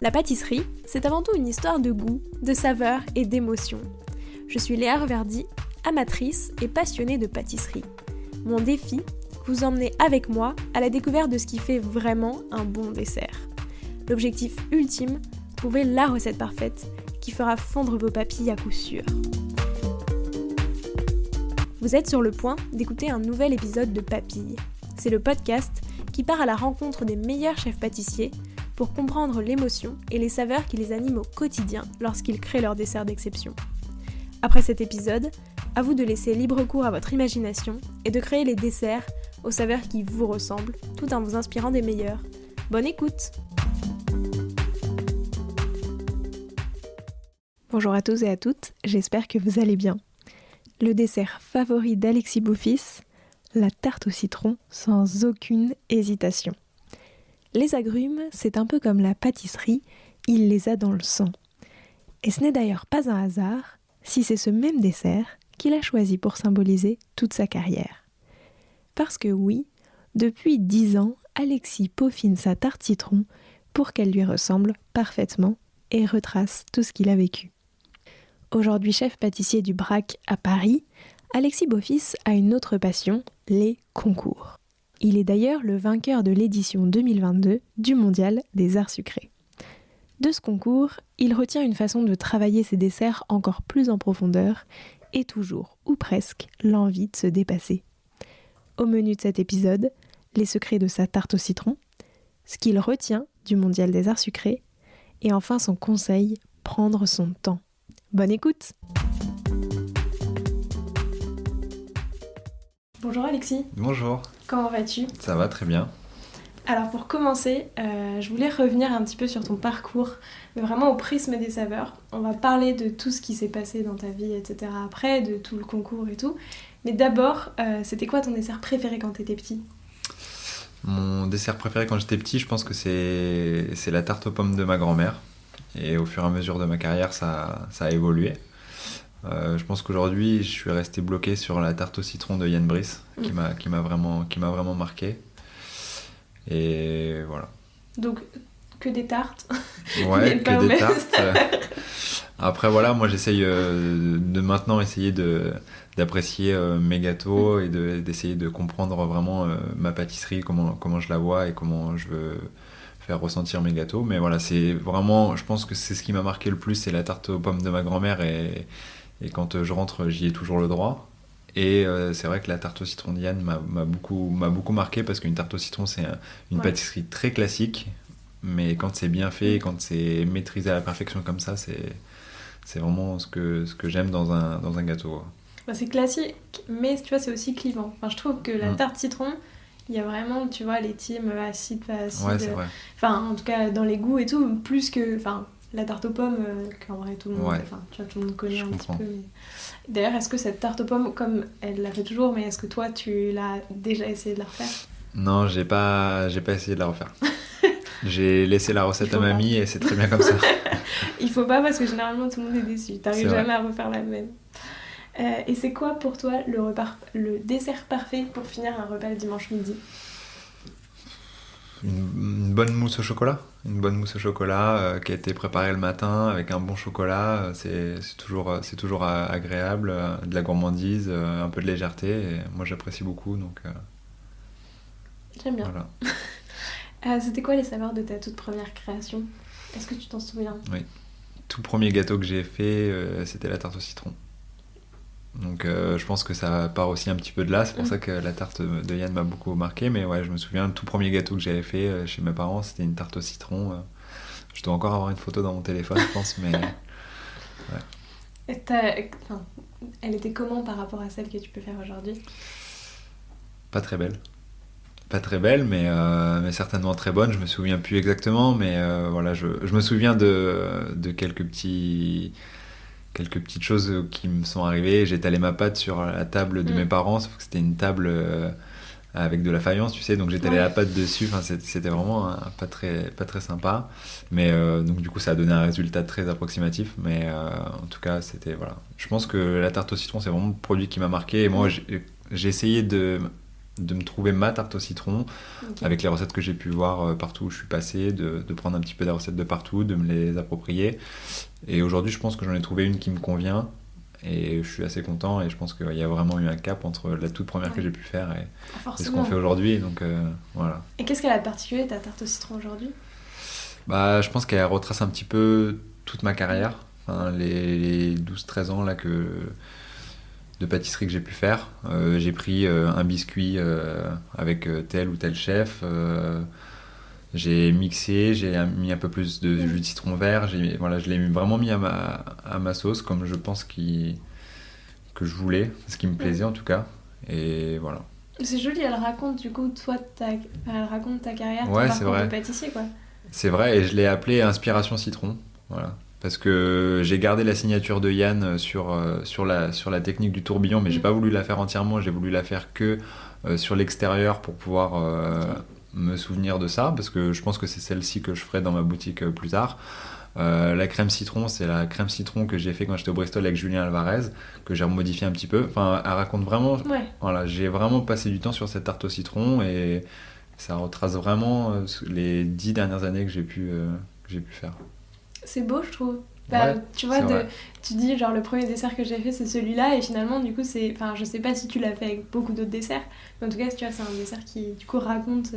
La pâtisserie, c'est avant tout une histoire de goût, de saveur et d'émotion. Je suis Léa Reverdy, amatrice et passionnée de pâtisserie. Mon défi, vous emmener avec moi à la découverte de ce qui fait vraiment un bon dessert. L'objectif ultime, trouver la recette parfaite qui fera fondre vos papilles à coup sûr. Vous êtes sur le point d'écouter un nouvel épisode de Papilles. C'est le podcast qui part à la rencontre des meilleurs chefs pâtissiers pour comprendre l'émotion et les saveurs qui les animent au quotidien lorsqu'ils créent leur dessert d'exception. Après cet épisode, à vous de laisser libre cours à votre imagination et de créer les desserts aux saveurs qui vous ressemblent, tout en vous inspirant des meilleurs. Bonne écoute! Bonjour à tous et à toutes, j'espère que vous allez bien. Le dessert favori d'Alexis Beaufils, la tarte au citron sans aucune hésitation. Les agrumes, c'est un peu comme la pâtisserie, il les a dans le sang. Et ce n'est d'ailleurs pas un hasard si c'est ce même dessert qu'il a choisi pour symboliser toute sa carrière. Parce que oui, depuis 10 ans, Alexis peaufine sa tarte citron pour qu'elle lui ressemble parfaitement et retrace tout ce qu'il a vécu. Aujourd'hui chef pâtissier du Brac à Paris, Alexis Beaufils a une autre passion, les concours. Il est d'ailleurs le vainqueur de l'édition 2022 du Mondial des Arts Sucrés. De ce concours, il retient une façon de travailler ses desserts encore plus en profondeur et toujours, ou presque, l'envie de se dépasser. Au menu de cet épisode, les secrets de sa tarte au citron, ce qu'il retient du Mondial des Arts Sucrés et enfin son conseil, prendre son temps. Bonne écoute! Bonjour Alexis. Bonjour. Comment vas-tu? Ça va très bien. Alors pour commencer, je voulais revenir un petit peu sur ton parcours, mais vraiment au prisme des saveurs. On va parler de tout ce qui s'est passé dans ta vie, etc. après, de tout le concours et tout. Mais d'abord, c'était quoi ton dessert préféré quand t'étais petit? Mon dessert préféré quand j'étais petit, je pense que c'est la tarte aux pommes de ma grand-mère. Et au fur et à mesure de ma carrière, ça a évolué. Je pense qu'aujourd'hui, je suis resté bloqué sur la tarte au citron de Yann Brice, qui m'a vraiment marqué. Et voilà. Donc, que des tartes. Ouais, que des tartes. Après, voilà, moi, j'essaye de maintenant essayer d'apprécier mes gâteaux et d'essayer de comprendre vraiment ma pâtisserie, comment je la vois et comment je veux faire ressentir mes gâteaux. Mais voilà, c'est vraiment, je pense que c'est ce qui m'a marqué le plus, c'est la tarte aux pommes de ma grand-mère et quand je rentre, j'y ai toujours le droit. Et c'est vrai que la tarte au citron de Yann m'a beaucoup marqué parce qu'une tarte au citron, c'est une pâtisserie très classique. Mais quand c'est bien fait, quand c'est maîtrisé à la perfection comme ça, c'est vraiment ce que j'aime dans un gâteau. Bah, c'est classique, mais tu vois, c'est aussi clivant. Enfin, je trouve que la tarte citron, il y a vraiment, tu vois, les teams acide, pas acide. Ouais, c'est vrai. Enfin, en tout cas, dans les goûts et tout, plus que... Enfin, la tarte aux pommes, qu'en vrai, tout le monde... Ouais. Enfin, tu vois, tout le monde connaît un comprends. petit peu. Mais... D'ailleurs, est-ce que cette tarte aux pommes, comme elle la fait toujours, mais est-ce que toi, tu l'as déjà essayé de la refaire? Non, j'ai pas essayé de la refaire. J'ai laissé la recette à mamie et c'est très bien comme ça. Il faut pas parce que généralement, tout le monde est déçu. T'arrives jamais à refaire la même. Et c'est quoi pour toi le dessert parfait pour finir un repas le dimanche midi? Une bonne mousse au chocolat. Une bonne mousse au chocolat qui a été préparée le matin avec un bon chocolat. C'est toujours agréable. De la gourmandise, un peu de légèreté. Et moi, j'apprécie beaucoup. Donc, j'aime bien. Voilà. C'était quoi les saveurs de ta toute première création? Est-ce que tu t'en souviens? Oui. Tout premier gâteau que j'ai fait, c'était la tarte au citron. Donc je pense que ça part aussi un petit peu de là, c'est pour ça que la tarte de Yann m'a beaucoup marqué, mais ouais, je me souviens, le tout premier gâteau que j'avais fait chez mes parents, c'était une tarte au citron. Je dois encore avoir une photo dans mon téléphone, je pense, mais... Ouais. Elle était comment par rapport à celle que tu peux faire aujourd'hui? Pas très belle, mais certainement très bonne, je me souviens plus exactement, mais voilà, je me souviens de quelques petites choses qui me sont arrivées. J'ai étalé ma pâte sur la table de mes parents, sauf que c'était une table avec de la faïence, tu sais, donc j'ai étalé la pâte dessus. Enfin, c'était vraiment pas très sympa. Mais donc du coup, ça a donné un résultat très approximatif. Mais en tout cas, c'était voilà. Je pense que la tarte au citron, c'est vraiment le produit qui m'a marqué. Et moi, j'ai essayé de de me trouver ma tarte au citron, Ok. avec les recettes que j'ai pu voir partout où je suis passé, de prendre un petit peu des recettes de partout, de me les approprier. Et aujourd'hui, je pense que j'en ai trouvé une qui me convient. Et je suis assez content et je pense qu'il y a vraiment eu un cap entre la toute première que Ouais. j'ai pu faire et ce qu'on Forcément. fait aujourd'hui. Donc voilà. Et qu'est-ce qu'elle a de particulier, ta tarte au citron aujourd'hui? Bah, je pense qu'elle retrace un petit peu toute ma carrière. Enfin, les 12-13 ans là, de pâtisserie que j'ai pu faire. J'ai pris un biscuit avec tel ou tel chef. J'ai mixé, j'ai mis un peu plus de jus de citron vert. Voilà, je l'ai vraiment mis à ma sauce comme je pense que je voulais, ce qui me plaisait en tout cas. Et voilà. C'est joli, elle raconte du coup, elle raconte ta carrière, ton Ouais, c'est parcours de vrai. pâtissier, quoi. C'est vrai, et je l'ai appelé Inspiration Citron. Voilà. Parce que j'ai gardé la signature de Yann sur la technique du tourbillon, mais j'ai pas voulu la faire entièrement, j'ai voulu la faire que sur l'extérieur pour pouvoir Ok. me souvenir de ça, parce que je pense que c'est celle-ci que je ferai dans ma boutique plus tard. La crème citron, c'est la crème citron que j'ai fait quand j'étais au Bristol avec Julien Alvarez, que j'ai remodifié un petit peu. Enfin, elle raconte vraiment. Ouais. Voilà, j'ai vraiment passé du temps sur cette tarte au citron et ça retrace vraiment les 10 dernières années que j'ai pu faire. C'est beau, je trouve. Bah, Ouais, tu vois, c'est vrai. tu dis, genre, le premier dessert que j'ai fait, c'est celui-là, et finalement, du coup, c'est... Enfin, je sais pas si tu l'as fait avec beaucoup d'autres desserts, mais en tout cas, tu vois, c'est un dessert qui, du coup, raconte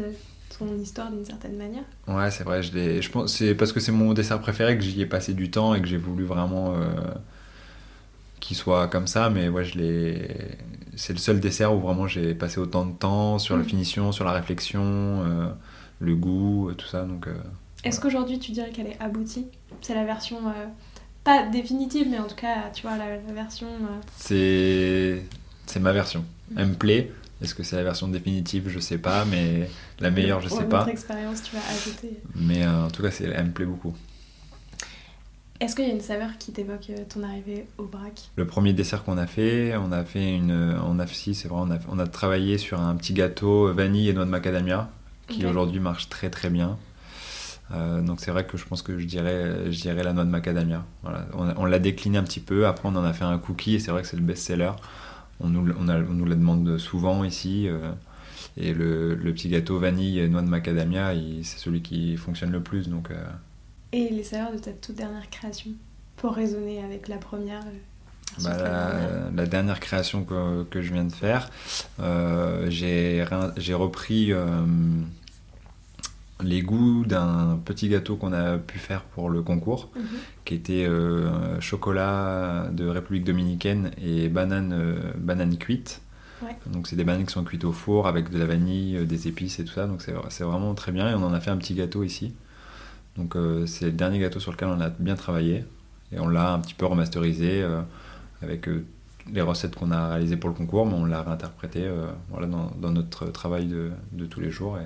ton histoire d'une certaine manière. Ouais, c'est vrai. Je pense, c'est parce que c'est mon dessert préféré que j'y ai passé du temps et que j'ai voulu vraiment qu'il soit comme ça. Mais ouais, c'est le seul dessert où vraiment j'ai passé autant de temps sur la Mm. finition, sur la réflexion, le goût, tout ça. Donc Est-ce voilà. qu'aujourd'hui, tu dirais qu'elle est aboutie? C'est la version, pas définitive, mais en tout cas, tu vois, la version... C'est ma version. Elle me plaît. Est-ce que c'est la version définitive? Je sais pas, mais la meilleure, je pour sais notre pas. expérience, tu vas ajouter. Mais en tout cas, elle me plaît beaucoup. Est-ce qu'il y a une saveur qui t'évoque ton arrivée au Brac? Le premier dessert qu'on a fait, si c'est vrai, on a travaillé sur un petit gâteau vanille et noix de macadamia qui Ok. aujourd'hui marche très très bien. Donc c'est vrai que je pense que je dirais la noix de macadamia. Voilà. On l'a décliné un petit peu, après on en a fait un cookie et c'est vrai que c'est le best-seller. On nous la demande souvent ici. Et le petit gâteau vanille et noix de macadamia, c'est celui qui fonctionne le plus. Donc Et les saveurs de ta toute dernière création, pour raisonner avec la première version préliminaire. la dernière création que je viens de faire, j'ai repris les goûts d'un petit gâteau qu'on a pu faire pour le concours, Mhm. qui était chocolat de République dominicaine et banane cuite. Ouais. Donc c'est des bananes qui sont cuites au four avec de la vanille, des épices et tout ça. Donc c'est vraiment très bien et on en a fait un petit gâteau ici. Donc c'est le dernier gâteau sur lequel on a bien travaillé et on l'a un petit peu remasterisé avec les recettes qu'on a réalisées pour le concours, mais on l'a réinterprété voilà, dans notre travail de tous les jours.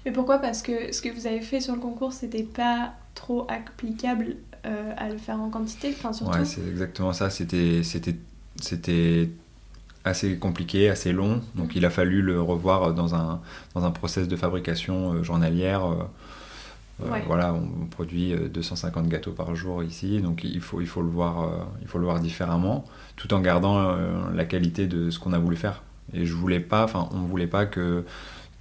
Mais pourquoi? Parce que ce que vous avez fait sur le concours, c'était pas trop applicable à le faire en quantité, enfin surtout. Ouais, c'est exactement ça. C'était assez compliqué, assez long. Donc il a fallu le revoir dans un process de fabrication journalière. Ouais. Voilà, on produit 250 gâteaux par jour ici, donc il faut le voir différemment, tout en gardant la qualité de ce qu'on a voulu faire. Et on voulait pas que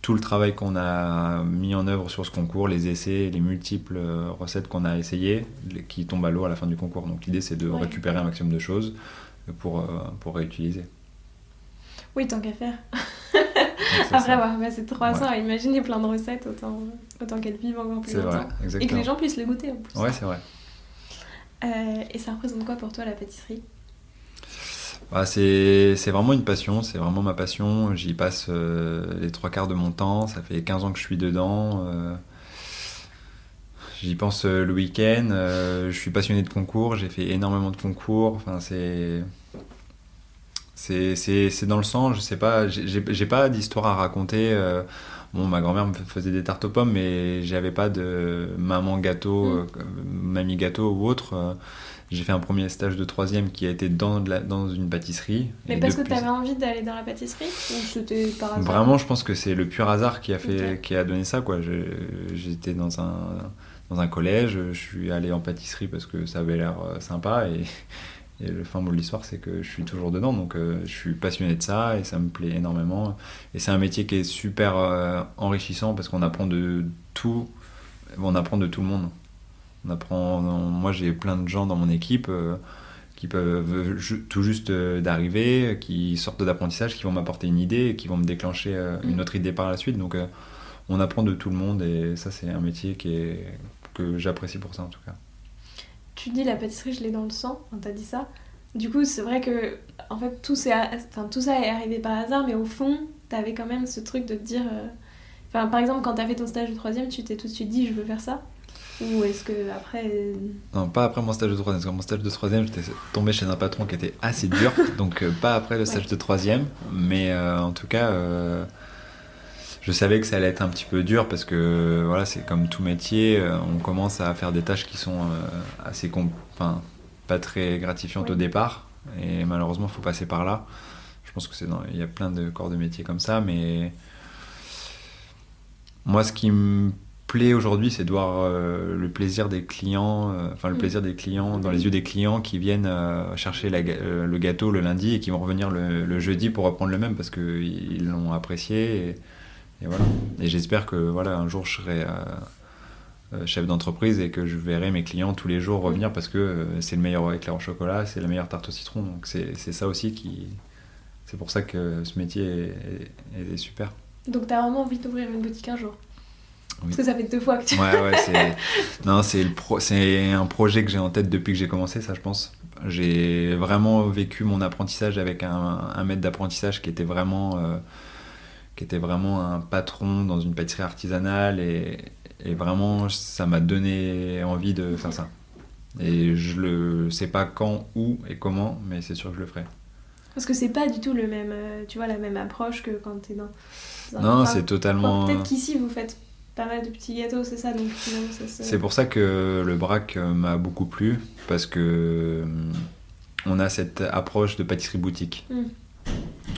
tout le travail qu'on a mis en œuvre sur ce concours, les essais, les multiples recettes qu'on a essayées, qui tombent à l'eau à la fin du concours. Donc l'idée c'est de Ouais. récupérer un maximum de choses pour réutiliser. Oui, tant qu'à faire. Donc, c'est Après ça. avoir passé 3 ans à imaginer plein de recettes, autant qu'elles vivent encore plus C'est vrai, longtemps. Et que exactement. les gens puissent les goûter en plus. Ouais, c'est vrai. Et ça représente quoi pour toi la pâtisserie? Bah, c'est vraiment une passion, c'est vraiment ma passion. J'y passe les 3 quarts de mon temps, ça fait 15 ans que je suis dedans. J'y pense le week-end. Je suis passionné de concours, j'ai fait énormément de concours. Enfin, c'est dans le sang, je sais pas, j'ai pas d'histoire à raconter. Bon, ma grand-mère me faisait des tartes aux pommes, mais j'avais pas de maman gâteau, mamie gâteau ou autre. J'ai fait un premier stage de troisième qui a été dans une pâtisserie. Mais Et parce que depuis- t'avais envie d'aller dans la pâtisserie? Ou c'était par hasard? Vraiment, je pense que c'est le pur hasard qui a Ok. qui a donné ça, quoi. J'étais dans un collège, je suis allé en pâtisserie parce que ça avait l'air sympa Et le fin mot de l'histoire, c'est que je suis toujours dedans, donc je suis passionné de ça et ça me plaît énormément. Et c'est un métier qui est super enrichissant parce qu'on apprend de tout, on apprend de tout le monde. Moi, j'ai plein de gens dans mon équipe qui peuvent tout juste d'arriver, qui sortent d'apprentissage, qui vont m'apporter une idée et qui vont me déclencher une autre idée par la suite. Donc, on apprend de tout le monde et ça, c'est un métier que j'apprécie pour ça en tout cas. Tu dis la pâtisserie, je l'ai dans le sang, t'as dit ça. Du coup, c'est vrai que en fait, tout ça est arrivé par hasard, mais au fond, t'avais quand même ce truc de te dire... par exemple, quand t'as fait ton stage de 3e, tu t'es tout de suite dit, je veux faire ça. Ou est-ce que après... Non, pas après mon stage de 3e, parce que mon stage de 3e, j'étais tombé chez un patron qui était assez dur, donc pas après le stage de 3e, mais en tout cas... Je savais que ça allait être un petit peu dur parce que voilà, c'est comme tout métier, on commence à faire des tâches qui sont pas très gratifiantes au départ et malheureusement il faut passer par là. Je pense que il y a plein de corps de métier comme ça, mais moi ce qui me plaît aujourd'hui c'est de voir le plaisir des clients, le plaisir des clients dans les yeux des clients qui viennent chercher le gâteau le lundi et qui vont revenir le jeudi pour reprendre le même parce qu'ils l'ont apprécié. Et voilà. Et j'espère que voilà, un jour je serai chef d'entreprise et que je verrai mes clients tous les jours revenir parce que c'est le meilleur éclair au chocolat, c'est la meilleure tarte au citron. Donc c'est ça aussi c'est pour ça que ce métier est super. Donc t'as vraiment envie d'ouvrir une boutique un jour? Oui. Parce que ça fait 2 fois que tu... c'est un projet que j'ai en tête depuis que j'ai commencé, ça je pense. J'ai vraiment vécu mon apprentissage avec un maître d'apprentissage qui était vraiment un patron dans une pâtisserie artisanale et vraiment ça m'a donné envie de faire ça. Et je le sais pas quand, où et comment, mais c'est sûr que je le ferai. Parce que c'est pas du tout le même, tu vois, la même approche que quand t'es dans non, c'est totalement... Peut-être qu'ici vous faites pas mal de petits gâteaux, c'est ça, donc finalement C'est pour ça que le Brac m'a beaucoup plu, parce que on a cette approche de pâtisserie boutique.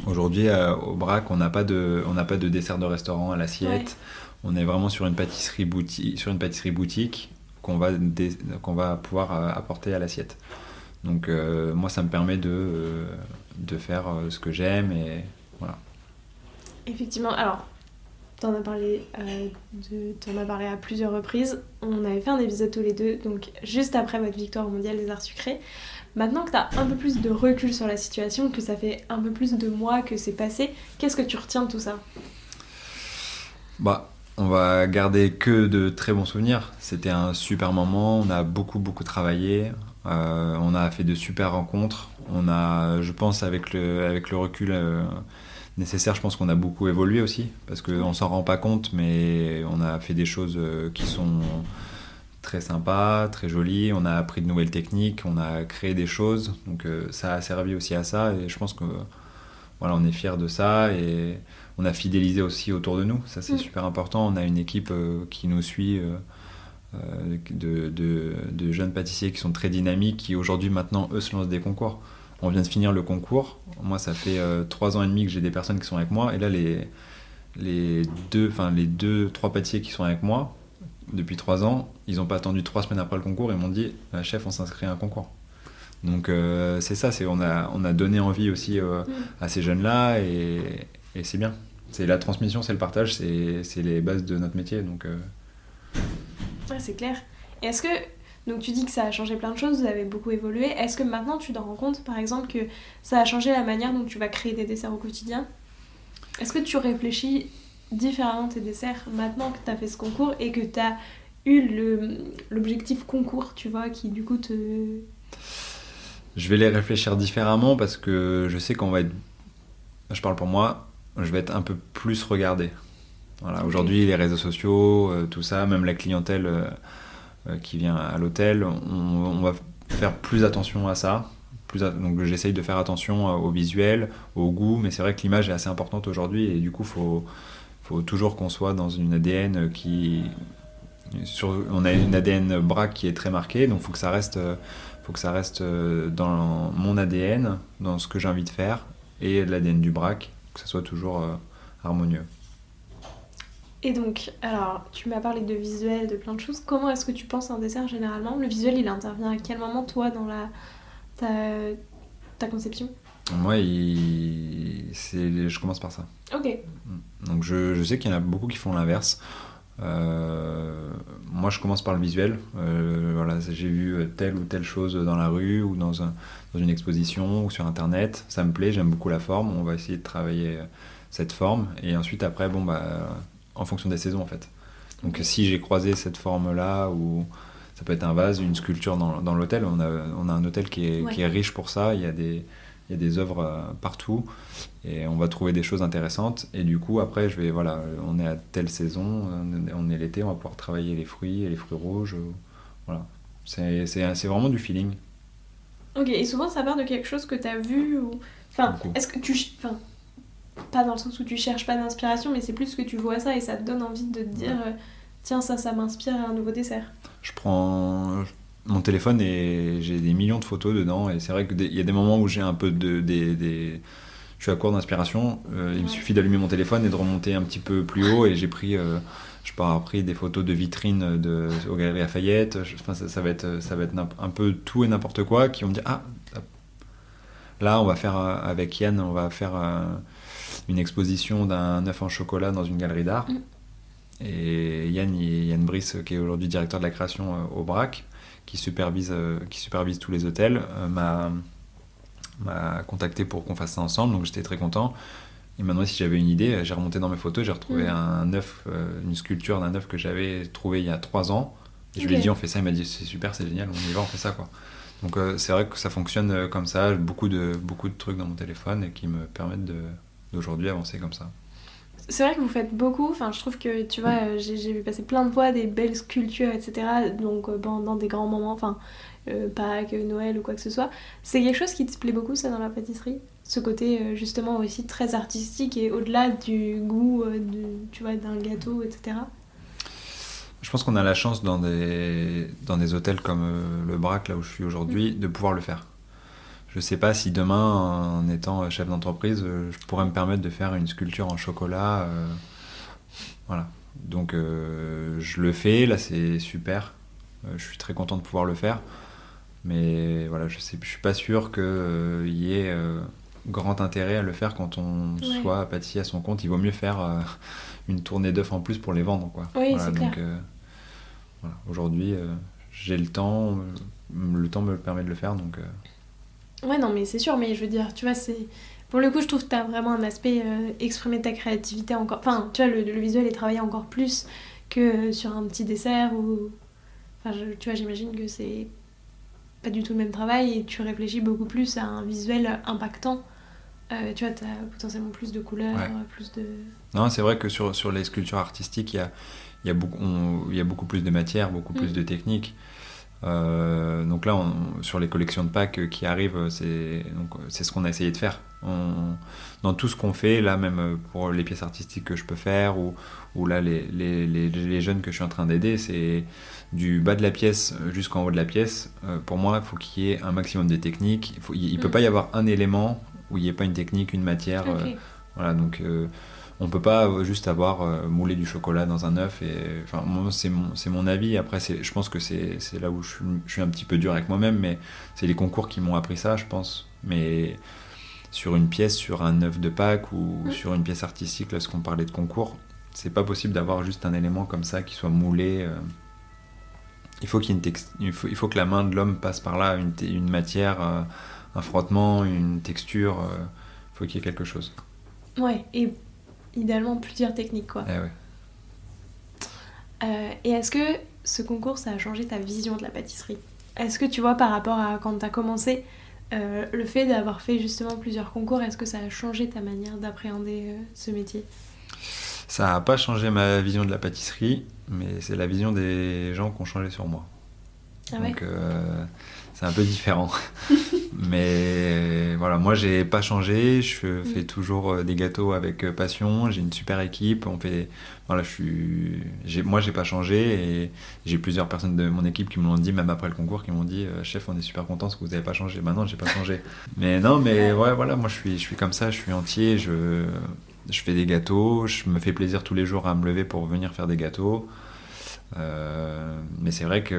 Aujourd'hui, au Brac, on n'a pas de dessert de restaurant à l'assiette. Ouais. On est vraiment sur une pâtisserie boutique qu'on va pouvoir apporter à l'assiette. Donc moi, ça me permet de faire ce que j'aime et voilà. Effectivement. Alors, t'en as parlé à plusieurs reprises. On avait fait un épisode tous les deux, donc juste après votre victoire au Mondial des Arts Sucrés. Maintenant que tu as un peu plus de recul sur la situation, que ça fait un peu plus de mois que c'est passé, qu'est-ce que tu retiens de tout ça ? On va garder que de très bons souvenirs. C'était un super moment, on a beaucoup travaillé, on a fait de super rencontres. On a, je pense, avec le recul nécessaire, je pense qu'on a beaucoup évolué aussi, parce qu'on s'en rend pas compte, mais on a fait des choses qui sont... très sympa, très joli, on a appris de nouvelles techniques, on a créé des choses, donc ça a servi aussi à ça et je pense que voilà, on est fiers de ça et on a fidélisé aussi autour de nous, ça c'est super important, on a une équipe qui nous suit de jeunes pâtissiers qui sont très dynamiques, qui aujourd'hui maintenant eux se lancent des concours. On vient de finir le concours, moi ça fait 3 ans et demi que j'ai des personnes qui sont avec moi et là les 2-3 pâtissiers qui sont avec moi depuis 3 ans, ils n'ont pas attendu 3 semaines après le concours et m'ont dit chef, on s'inscrit à un concours. Donc c'est ça, on a donné envie aussi à ces jeunes-là et c'est bien. C'est la transmission, c'est le partage, c'est les bases de notre métier. Donc, ouais, c'est clair. Et est-ce que, donc tu dis que ça a changé plein de choses, vous avez beaucoup évolué. Est-ce que maintenant tu te rends compte, par exemple, que ça a changé la manière dont tu vas créer des desserts au quotidien ? Est-ce que tu réfléchis différemment tes desserts maintenant que tu as fait ce concours et que tu as eu l'objectif concours, tu vois, qui du coup te... Je vais les réfléchir différemment parce que je sais qu'on va être... Je parle pour moi, je vais être un peu plus regardé. Voilà, okay. Aujourd'hui, les réseaux sociaux, tout ça, même la clientèle qui vient à l'hôtel, on va faire plus attention à ça. Donc j'essaye de faire attention au visuel, au goût, mais c'est vrai que l'image est assez importante aujourd'hui et du coup, faut toujours qu'on soit dans une ADN on a une ADN Brac qui est très marquée, donc faut que ça reste dans mon ADN, dans ce que j'ai envie de faire, et l'ADN du Brac, que ça soit toujours harmonieux. Et donc, alors, tu m'as parlé de visuel, de plein de choses. Comment est-ce que tu penses un dessert généralement ? Le visuel, il intervient à quel moment, toi, dans ta conception? Moi, je commence par ça. Ok. Donc je sais qu'il y en a beaucoup qui font l'inverse. Moi, je commence par le visuel. Voilà, j'ai vu telle ou telle chose dans la rue ou dans une exposition ou sur Internet. Ça me plaît, j'aime beaucoup la forme. On va essayer de travailler cette forme. Et ensuite, après, en fonction des saisons, en fait. Donc si j'ai croisé cette forme-là, ou ça peut être un vase, une sculpture dans l'hôtel. On a un hôtel qui est riche pour ça. Il y a des œuvres partout et on va trouver des choses intéressantes. Et du coup, après, on est à telle saison, on est l'été, on va pouvoir travailler les fruits et les fruits rouges. Voilà. C'est vraiment du feeling. Ok, et souvent ça part de quelque chose que tu as vu ou... Enfin, est-ce que Enfin, pas dans le sens où tu cherches pas d'inspiration, mais c'est plus que tu vois ça et ça te donne envie de te dire tiens, ça m'inspire à un nouveau dessert. Je prends mon téléphone et j'ai des millions de photos dedans, et c'est vrai qu'il y a des moments où j'ai un peu je suis à court d'inspiration. Il me suffit d'allumer mon téléphone et de remonter un petit peu plus haut, et j'ai pris des photos de vitrines aux Galeries Lafayette. Ça va être un peu tout et n'importe quoi, qui vont me dire là on va faire avec Yann, on va faire une exposition d'un œuf en chocolat dans une galerie d'art. Et Yann Brice, qui est aujourd'hui directeur de la création au BRAC, qui supervise tous les hôtels, m'a contacté pour qu'on fasse ça ensemble. Donc j'étais très content. Il m'a demandé si j'avais une idée. J'ai remonté dans mes photos, j'ai retrouvé un œuf, une sculpture d'un œuf que j'avais trouvé il y a 3 ans. Et je lui ai dit on fait ça. Il m'a dit c'est super, c'est génial, on y va, on fait ça, quoi. Donc c'est vrai que ça fonctionne comme ça. Beaucoup de trucs dans mon téléphone et qui me permettent d'aujourd'hui avancer comme ça. C'est vrai que vous faites beaucoup, enfin je trouve que tu vois, j'ai vu passer plein de fois des belles sculptures, etc. Donc dans des grands moments, enfin Pâques, Noël ou quoi que ce soit. C'est quelque chose qui te plaît beaucoup, ça, dans la pâtisserie? Ce côté justement aussi très artistique et au-delà du goût tu vois, d'un gâteau, etc. Je pense qu'on a la chance dans des hôtels comme le BRAC, là où je suis aujourd'hui, de pouvoir le faire. Je sais pas si demain, en étant chef d'entreprise, je pourrais me permettre de faire une sculpture en chocolat. Voilà. Donc je le fais, là c'est super. Je suis très content de pouvoir le faire. Mais voilà, je suis pas sûr qu'il y ait grand intérêt à le faire quand on soit pâtissier à son compte. Il vaut mieux faire une tournée d'œufs en plus pour les vendre, quoi. Oui, voilà, c'est donc, clair. voilà. Aujourd'hui, j'ai le temps me le permet de le faire, donc... Ouais, non, mais c'est sûr, mais je veux dire, tu vois, c'est... Pour le coup, je trouve que t'as vraiment un aspect exprimer ta créativité encore... Enfin, tu vois, le visuel est travaillé encore plus que sur un petit dessert ou... Enfin, tu vois, j'imagine que c'est pas du tout le même travail et tu réfléchis beaucoup plus à un visuel impactant. Tu vois, t'as potentiellement plus de couleurs, plus de... Non, c'est vrai que sur les sculptures artistiques, il y a beaucoup plus de matière, beaucoup plus de techniques. Donc là, sur les collections de Pâques qui arrivent, c'est ce qu'on a essayé de faire. Dans tout ce qu'on fait, là même pour les pièces artistiques que je peux faire, ou là les jeunes que je suis en train d'aider, c'est du bas de la pièce jusqu'en haut de la pièce. Pour moi, il faut qu'il y ait un maximum de techniques. Il ne peut pas y avoir un élément où il n'y ait pas une technique, une matière. Okay. Voilà, donc... on peut pas juste avoir moulé du chocolat dans un œuf. Enfin, moi, c'est mon avis. Après, je pense que c'est là où je suis un petit peu dur avec moi-même, mais c'est les concours qui m'ont appris ça, je pense. Mais sur une pièce, sur un œuf de Pâques ou sur une pièce artistique, lorsqu'on parlait de concours, c'est pas possible d'avoir juste un élément comme ça qui soit moulé. Il faut il faut que la main de l'homme passe par là, une matière, un frottement, une texture. Il faut qu'il y ait quelque chose. Ouais, et idéalement plusieurs techniques, quoi. Et est-ce que ce concours, ça a changé ta vision de la pâtisserie? Est-ce que tu vois, par rapport à quand t'as commencé, le fait d'avoir fait justement plusieurs concours, est-ce que ça a changé ta manière d'appréhender ce métier? Ça n'a pas changé ma vision de la pâtisserie, mais c'est la vision des gens qui ont changé sur moi. Ah ouais. Donc c'est un peu différent. Mais voilà, moi j'ai pas changé, je fais toujours des gâteaux avec passion, j'ai une super équipe, voilà, moi j'ai pas changé, et j'ai plusieurs personnes de mon équipe qui me l'ont dit, même après le concours, qui m'ont dit chef, on est super contents parce que vous avez pas changé. Maintenant j'ai pas changé. Mais non, mais ouais, voilà, moi je suis comme ça, je suis entier, je fais des gâteaux, je me fais plaisir tous les jours à me lever pour venir faire des gâteaux. Mais c'est vrai que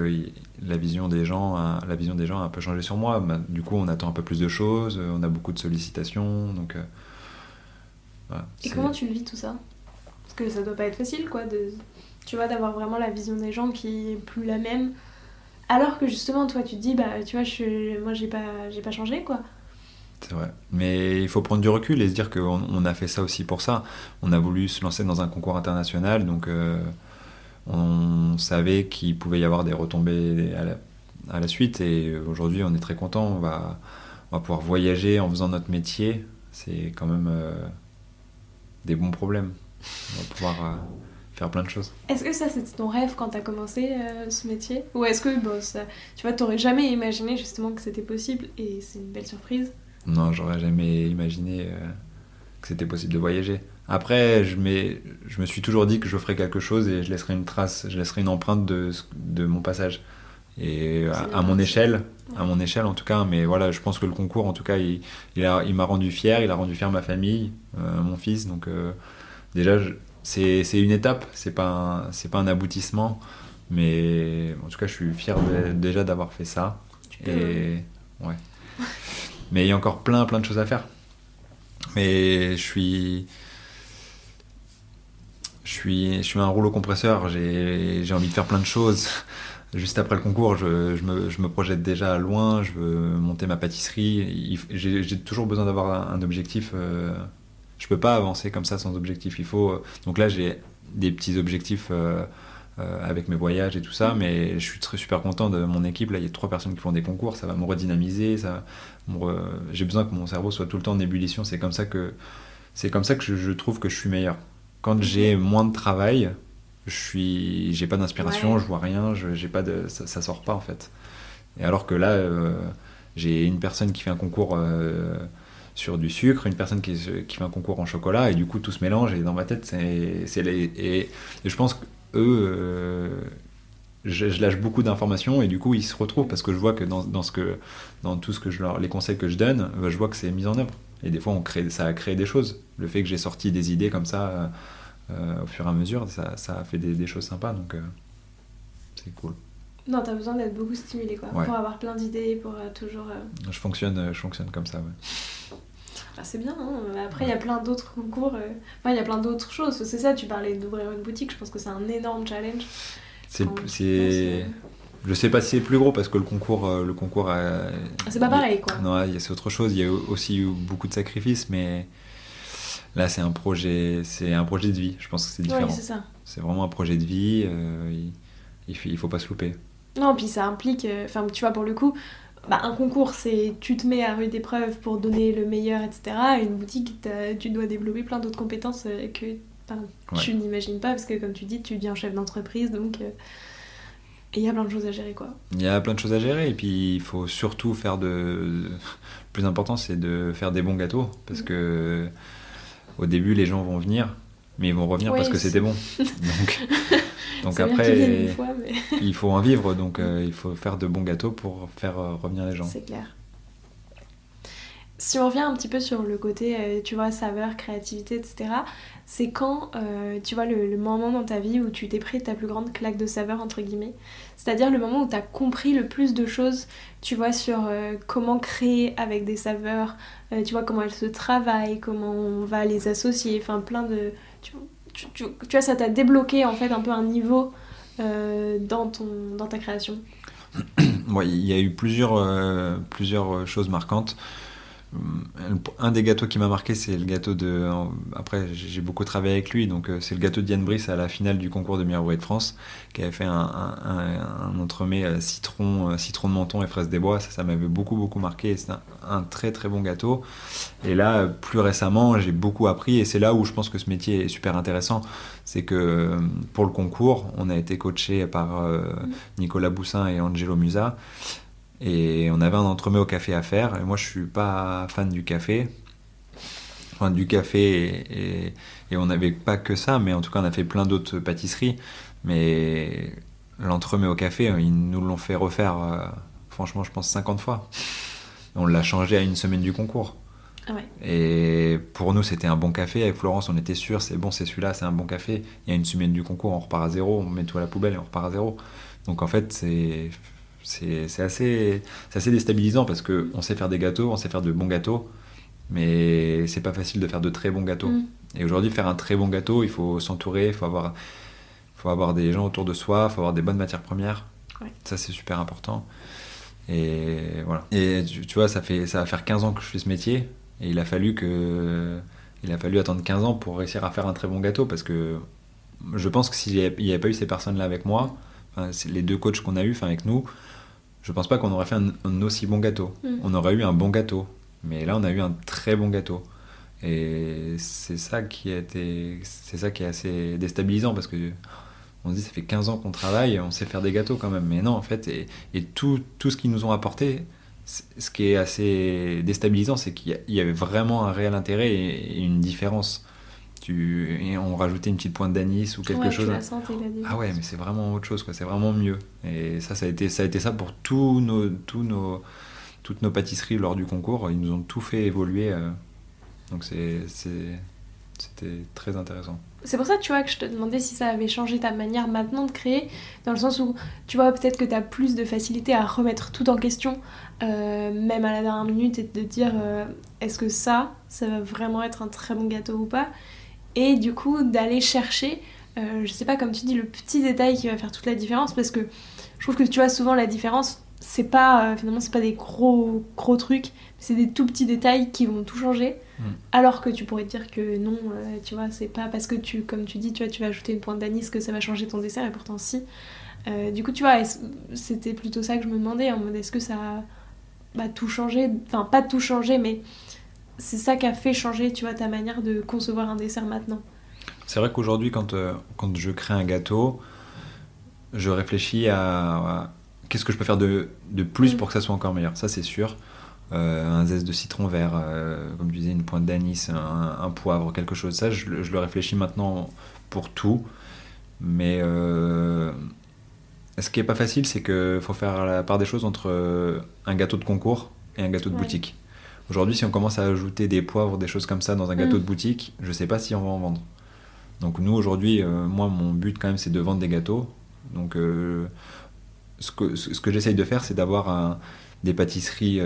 la vision des gens a un peu changé sur moi. Du coup, on attend un peu plus de choses, on a beaucoup de sollicitations, donc voilà, Et comment tu le vis tout ça? Parce que ça doit pas être facile, quoi, tu vois, d'avoir vraiment la vision des gens qui est plus la même. Alors que justement, toi, tu te dis, bah, tu vois, moi, j'ai pas changé, quoi. C'est vrai. Mais il faut prendre du recul et se dire qu'on a fait ça aussi pour ça. On a voulu se lancer dans un concours international, donc on savait qu'il pouvait y avoir des retombées à la suite. Et aujourd'hui, on est très content. On va pouvoir voyager en faisant notre métier. C'est quand même des bons problèmes. On va pouvoir faire plein de choses. Est-ce que ça, c'était ton rêve quand t'as commencé ce métier? Ou est-ce que, bon, ça, tu vois, t'aurais jamais imaginé justement que c'était possible et c'est une belle surprise? Non, j'aurais jamais imaginé que c'était possible de voyager. Après, je me suis toujours dit que je ferais quelque chose et je laisserai une trace, je laisserai une empreinte de mon passage. Et à mon échelle, à mon échelle en tout cas, mais voilà, je pense que le concours, en tout cas, il m'a rendu fier, il a rendu fier ma famille, mon fils. Donc déjà, c'est une étape, c'est pas un aboutissement, mais en tout cas, je suis fier déjà d'avoir fait ça. Et ouais. Mais il y a encore plein de choses à faire. Mais je suis un rouleau compresseur, j'ai envie de faire plein de choses. Juste après le concours, je me projette déjà loin, je veux monter ma pâtisserie. J'ai toujours besoin d'avoir un objectif. Je peux pas avancer comme ça sans objectif. Donc là, j'ai des petits objectifs avec mes voyages et tout ça, mais je suis super content de mon équipe. Là, il y a 3 personnes qui font des concours, ça va me redynamiser. J'ai besoin que mon cerveau soit tout le temps en ébullition. C'est comme ça que je trouve que je suis meilleur. Quand j'ai moins de travail, j'ai pas d'inspiration, je vois rien, ça sort pas en fait. Et alors que là, j'ai une personne qui fait un concours sur du sucre, une personne qui fait un concours en chocolat, et du coup tout se mélange, et dans ma tête, et je pense que eux, je lâche beaucoup d'informations, et du coup ils se retrouvent, parce que je vois que dans tout ce que les conseils que je donne, je vois que c'est mis en œuvre. Et des fois ça a créé des choses. Le fait que j'ai sorti des idées comme ça au fur et à mesure, ça a fait des choses sympas, donc c'est cool. Non, t'as besoin d'être beaucoup stimulé, quoi, Ouais. pour avoir plein d'idées, pour toujours... Je fonctionne comme ça, ouais. Ah, c'est bien, hein. Après, il y a plein d'autres concours, il y a plein d'autres choses. C'est ça, tu parlais d'ouvrir une boutique, je pense que c'est un énorme challenge. Je sais pas si c'est plus gros, parce que le concours c'est pas pareil, quoi. Non, c'est autre chose. Il y a aussi eu beaucoup de sacrifices, mais là, c'est un projet de vie. Je pense que c'est différent. Oui, c'est ça. C'est vraiment un projet de vie. Il faut pas se louper. Non, puis ça implique... tu vois, pour le coup, un concours, c'est tu te mets à rude épreuve pour donner le meilleur, etc. Une boutique, tu dois développer plein d'autres compétences que tu n'imagines pas, parce que, comme tu dis, tu deviens chef d'entreprise, donc... Et il y a plein de choses à gérer, quoi. Il y a plein de choses à gérer, et puis il faut surtout le plus important, c'est de faire des bons gâteaux, parce que au début, les gens vont venir, mais ils vont revenir parce que c'était bon. Donc après, il faut en vivre, donc il faut faire de bons gâteaux pour faire revenir les gens. C'est clair. Si on revient un petit peu sur le côté, tu vois, saveur, créativité, etc., c'est quand, tu vois, le moment dans ta vie où tu t'es pris ta plus grande claque de saveur, entre guillemets. C'est-à-dire le moment où t'as compris le plus de choses, tu vois, sur comment créer avec des saveurs, tu vois, comment elles se travaillent, comment on va les associer, enfin plein de... Tu vois, ça t'a débloqué en fait un peu un niveau dans ta création. Ouais, il y a eu plusieurs choses marquantes. Un des gâteaux qui m'a marqué, c'est le gâteau de... Après, j'ai beaucoup travaillé avec lui, donc c'est le gâteau de Diane Brice à la finale du concours de meilleur bruit de France, qui avait fait un entremets citron de menton et fraise des bois. Ça m'avait beaucoup marqué. C'est un très très bon gâteau. Et là, plus récemment, j'ai beaucoup appris, et c'est là où je pense que ce métier est super intéressant. C'est que pour le concours, on a été coaché par Nicolas Boussin et Angelo Musa. Et on avait un entremets au café à faire. Et moi, je suis pas fan du café. Enfin, du café, et on n'avait pas que ça, mais en tout cas, on a fait plein d'autres pâtisseries. Mais l'entremet au café, ils nous l'ont fait refaire, franchement, je pense 50 fois. Et on l'a changé à une semaine du concours. Ah ouais. Et pour nous, c'était un bon café. Avec Florence, on était sûr, c'est bon, c'est celui-là, c'est un bon café. Il y a une semaine du concours, on repart à zéro, on met tout à la poubelle et on repart à zéro. Donc en fait, c'est assez déstabilisant parce qu'on sait faire des gâteaux, on sait faire de bons gâteaux, mais c'est pas facile de faire de très bons gâteaux. Et aujourd'hui, faire un très bon gâteau, il faut s'entourer, faut avoir des gens autour de soi, il faut avoir des bonnes matières premières. Ouais. Ça, c'est super important. Et voilà. Et tu vois, ça va faire 15 ans que je fais ce métier. Et il a fallu attendre 15 ans pour réussir à faire un très bon gâteau. Parce que je pense que s'il n'y avait pas eu ces personnes-là avec moi, c'est les 2 coachs qu'on a eu avec nous, je pense pas qu'on aurait fait un aussi bon gâteau. On aurait eu un bon gâteau. Mais là, on a eu un très bon gâteau. Et c'est ça qui est assez déstabilisant parce que on se dit ça fait 15 ans qu'on travaille, on sait faire des gâteaux quand même. Mais non, en fait, et tout ce qu'ils nous ont apporté, ce qui est assez déstabilisant, c'est qu'il y avait vraiment un réel intérêt et une différence. Et on rajoutait une petite pointe d'anis ou quelque chose. Tu la sentais, la différence. Ah ouais, mais c'est vraiment autre chose, quoi. C'est vraiment mieux. Et ça a été ça pour toutes nos pâtisseries lors du concours. Ils nous ont tout fait évoluer. Donc c'était très intéressant. C'est pour ça, tu vois, que je te demandais si ça avait changé ta manière maintenant de créer, dans le sens où, tu vois, peut-être que tu as plus de facilité à remettre tout en question, même à la dernière minute, et de te dire, est-ce que ça va vraiment être un très bon gâteau ou pas? Et du coup, d'aller chercher, je sais pas, comme tu dis, le petit détail qui va faire toute la différence, parce que je trouve que, tu vois, souvent la différence, c'est pas, finalement, c'est pas des gros trucs, c'est des tout petits détails qui vont tout changer. Alors que tu pourrais te dire que non, tu vois, c'est pas parce que comme tu dis, tu vois, tu vas ajouter une pointe d'anis que ça va changer ton dessert, et pourtant si. Du coup, tu vois, c'était plutôt ça que je me demandais, en mode est-ce que ça a tout changé, enfin pas tout changé, mais c'est ça qui a fait changer, tu vois, ta manière de concevoir un dessert maintenant. C'est vrai qu'aujourd'hui, quand je crée un gâteau, je réfléchis à qu'est-ce que je peux faire de plus pour que ça soit encore meilleur. Ça, c'est sûr. Un zeste de citron vert, comme tu disais, une pointe d'anis, un poivre, quelque chose. Ça, je le réfléchis maintenant pour tout. Mais ce qui est pas facile, c'est qu'il faut faire la part des choses entre un gâteau de concours et un gâteau de boutique. Aujourd'hui, si on commence à ajouter des poivres, des choses comme ça dans un gâteau de boutique, je sais pas si on va en vendre. Donc nous, aujourd'hui, moi, mon but quand même, c'est de vendre des gâteaux. Donc ce que j'essaye de faire, c'est d'avoir des pâtisseries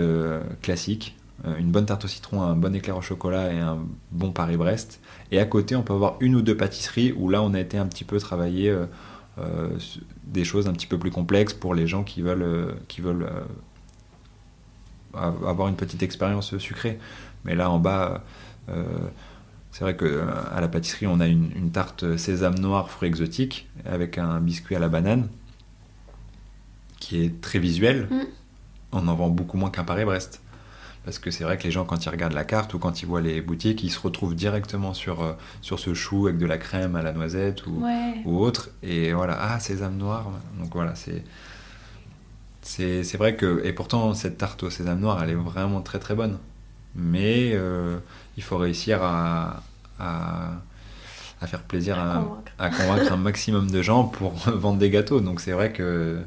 classiques, une bonne tarte au citron, un bon éclair au chocolat et un bon Paris-Brest. Et à côté, on peut avoir une ou deux pâtisseries où là, on a été un petit peu travailler des choses un petit peu plus complexes pour les gens qui veulent avoir une petite expérience sucrée. Mais là, en bas, c'est vrai qu'à la pâtisserie, on a une tarte sésame noir, fruits exotiques, avec un biscuit à la banane, qui est très visuel. On en vend beaucoup moins qu'un Paris-Brest. Parce que c'est vrai que les gens, quand ils regardent la carte ou quand ils voient les boutiques, ils se retrouvent directement sur ce chou avec de la crème à la noisette ou autre. Et voilà, sésame noir. Donc voilà, c'est vrai que... Et pourtant, cette tarte au sésame noir, elle est vraiment très très bonne. Mais il faut réussir à faire plaisir, à convaincre un maximum de gens pour vendre des gâteaux. Donc c'est vrai que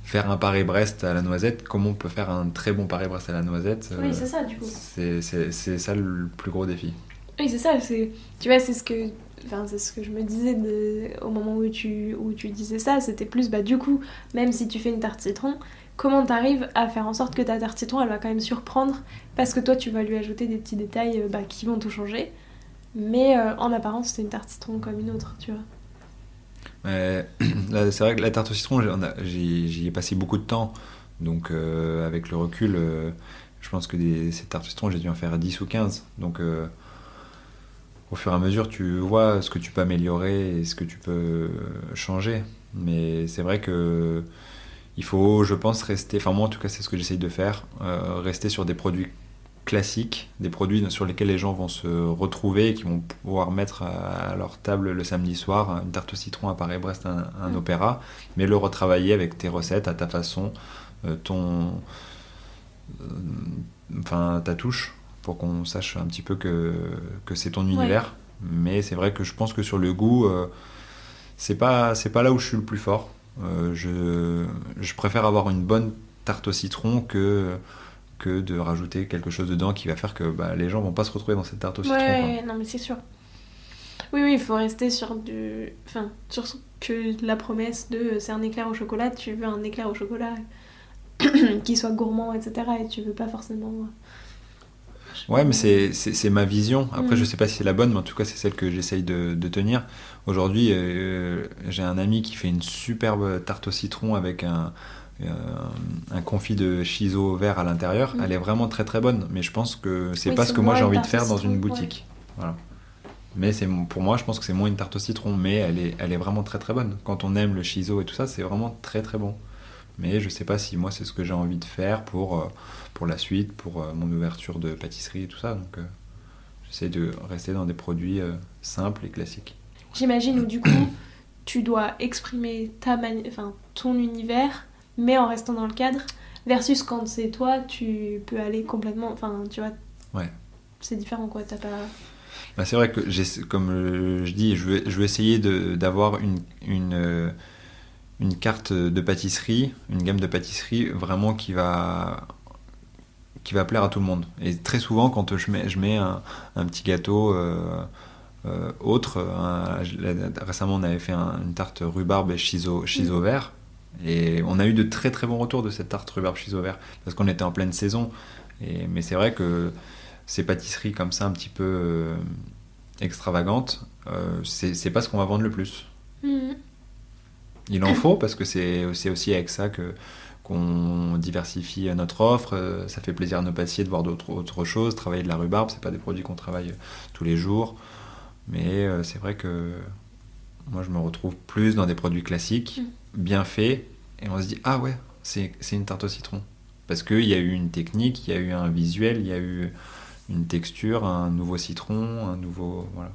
faire un Paris-Brest à la noisette, comment on peut faire un très bon Paris-Brest à la noisette? Oui, c'est ça, du coup. C'est ça le plus gros défi. Oui, c'est ça. Tu vois, c'est ce que je me disais au moment où tu disais ça. C'était plus, du coup, même si tu fais une tarte citron, comment t'arrives à faire en sorte que ta tarte citron, elle va quand même surprendre, parce que toi, tu vas lui ajouter des petits détails qui vont tout changer. Mais en apparence, c'est une tarte citron comme une autre, tu vois. Là, c'est vrai que la tarte au citron, j'y ai passé beaucoup de temps. Donc, avec le recul, je pense que ces tartes au citron, j'ai dû en faire 10 ou 15. Donc, au fur et à mesure, tu vois ce que tu peux améliorer et ce que tu peux changer. Mais c'est vrai que il faut, je pense, rester... Enfin, moi, en tout cas, c'est ce que j'essaye de faire. Rester sur des produits classiques, des produits sur lesquels les gens vont se retrouver et qui vont pouvoir mettre à leur table le samedi soir une tarte au citron à Paris-Brest, un opéra, mais le retravailler avec tes recettes, à ta façon, ta touche, pour qu'on sache un petit peu que c'est ton univers. Mais c'est vrai que je pense que sur le goût, c'est pas là où je suis le plus fort. Je préfère avoir une bonne tarte au citron que que de rajouter quelque chose dedans qui va faire que les gens vont pas se retrouver dans cette tarte au citron. Ouais, non mais c'est sûr. Oui, il faut rester sur sur que la promesse de c'est un éclair au chocolat, tu veux un éclair au chocolat qui soit gourmand, etc. Et tu veux pas forcément... Ouais, mais c'est ma vision. Après, je sais pas si c'est la bonne, mais en tout cas, c'est celle que j'essaye de tenir. Aujourd'hui, j'ai un ami qui fait une superbe tarte au citron avec un confit de shiso vert à l'intérieur. Elle est vraiment très très bonne, mais je pense que c'est pas ce que moi j'ai envie de faire dans une boutique. Ouais. Voilà. Mais pour moi, je pense que c'est moins une tarte au citron, mais elle est vraiment très très bonne. Quand on aime le shiso et tout ça, c'est vraiment très très bon. Mais je sais pas si moi c'est ce que j'ai envie de faire pour la suite, pour mon ouverture de pâtisserie et tout ça. Donc j'essaie de rester dans des produits simples et classiques. J'imagine où du coup tu dois exprimer ton univers, mais en restant dans le cadre, versus quand c'est toi, tu peux aller complètement... Enfin, tu vois, ouais. C'est différent quoi, t'as pas... C'est vrai que comme je dis, je veux essayer d'avoir une carte de pâtisserie, une gamme de pâtisserie vraiment qui va plaire à tout le monde. Et très souvent, quand je mets un petit gâteau autre, récemment on avait fait une tarte rhubarbe et shiso vert, et on a eu de très très bons retours de cette tarte rhubarbe shiso vert, parce qu'on était en pleine saison. Mais c'est vrai que ces pâtisseries comme ça, un petit peu extravagantes, c'est pas ce qu'on va vendre le plus. Il en faut, parce que c'est aussi avec ça qu'on diversifie notre offre. Ça fait plaisir à nos pâtissiers de voir d'autres choses. Travailler de la rhubarbe, c'est pas des produits qu'on travaille tous les jours. Mais c'est vrai que moi, je me retrouve plus dans des produits classiques, bien faits, et on se dit « Ah ouais, c'est une tarte au citron ». Parce qu'il y a eu une technique, il y a eu un visuel, il y a eu une texture, un nouveau citron, un nouveau... Voilà.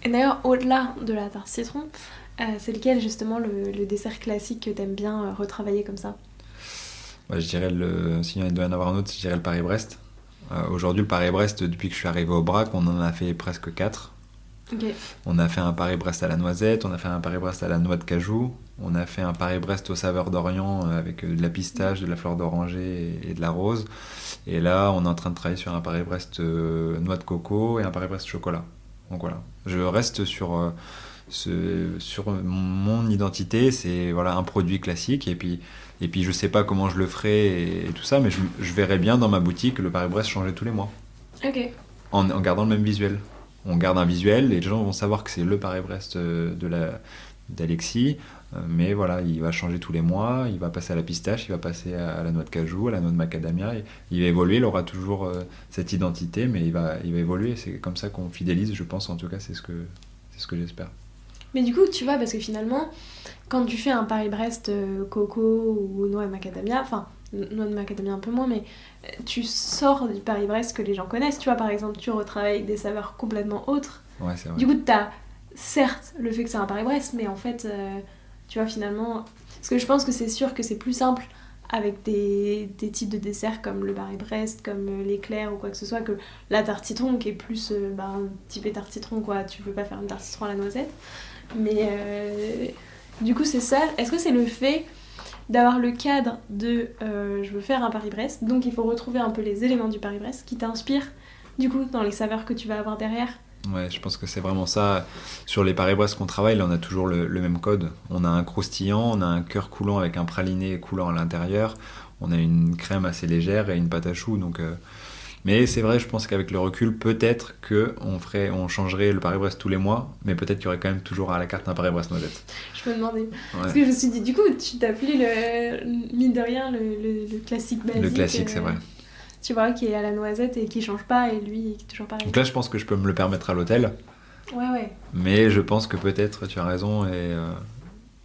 Et d'ailleurs, au-delà de la tarte citron, c'est lequel justement le dessert classique que t'aimes bien retravailler comme ça? Je dirais, s'il doit y en avoir un autre, je dirais le Paris-Brest. Aujourd'hui, le Paris-Brest, depuis que je suis arrivé au BRAC, on en a fait presque 4. Okay. On a fait un Paris-Brest à la noisette, on a fait un Paris-Brest à la noix de cajou, on a fait un Paris-Brest aux saveurs d'Orient avec de la pistache, de la fleur d'oranger et de la rose. Et là, on est en train de travailler sur un Paris-Brest noix de coco et un Paris-Brest chocolat. Donc voilà, je reste sur mon identité, c'est voilà, un produit classique, et puis je sais pas comment je le ferai et tout ça, mais je verrais bien dans ma boutique le Paris-Brest changer tous les mois. Ok. En gardant le même visuel. On garde un visuel, les gens vont savoir que c'est le Paris-Brest d'Alexis, mais voilà, il va changer tous les mois, il va passer à la pistache, il va passer à la noix de cajou, à la noix de macadamia, il va évoluer, il aura toujours cette identité, mais il va évoluer. C'est comme ça qu'on fidélise, je pense, en tout cas, c'est ce que j'espère. Mais du coup, tu vois, parce que finalement, quand tu fais un Paris-Brest coco ou noix de macadamia, enfin, noix de macadamia un peu moins, mais tu sors du Paris-Brest que les gens connaissent. Tu vois, par exemple, tu retravailles avec des saveurs complètement autres. Ouais, c'est vrai. Du coup, t'as certes le fait que c'est un Paris-Brest, mais en fait, tu vois, finalement... Parce que je pense que c'est sûr que c'est plus simple avec des types de desserts comme le Paris-Brest, comme l'éclair ou quoi que ce soit, que la tarte citron, qui est plus typée tarte citron, quoi. Tu peux pas faire une tarte citron à la noisette. Mais du coup, c'est ça. Est-ce que c'est le fait d'avoir le cadre de je veux faire un Paris-Brest, donc il faut retrouver un peu les éléments du Paris-Brest qui t'inspirent du coup dans les saveurs que tu vas avoir derrière? Ouais, je pense que c'est vraiment ça. Sur les Paris-Brest qu'on travaille, là, on a toujours le même code. On a un croustillant, on a un cœur coulant avec un praliné coulant à l'intérieur, on a une crème assez légère et une pâte à choux. Donc, mais c'est vrai, je pense qu'avec le recul, peut-être qu'on changerait le Paris-Brest tous les mois, mais peut-être qu'il y aurait quand même toujours à la carte un Paris-Brest noisette. Je me demandais. Ouais. Parce que je me suis dit, du coup, tu t'as pris mine de rien, le classique basique. Le classique, c'est vrai. Tu vois, qui est à la noisette et qui change pas, et lui, qui est toujours pareil. Donc là, je pense que je peux me le permettre à l'hôtel. Ouais. Mais je pense que peut-être, tu as raison, et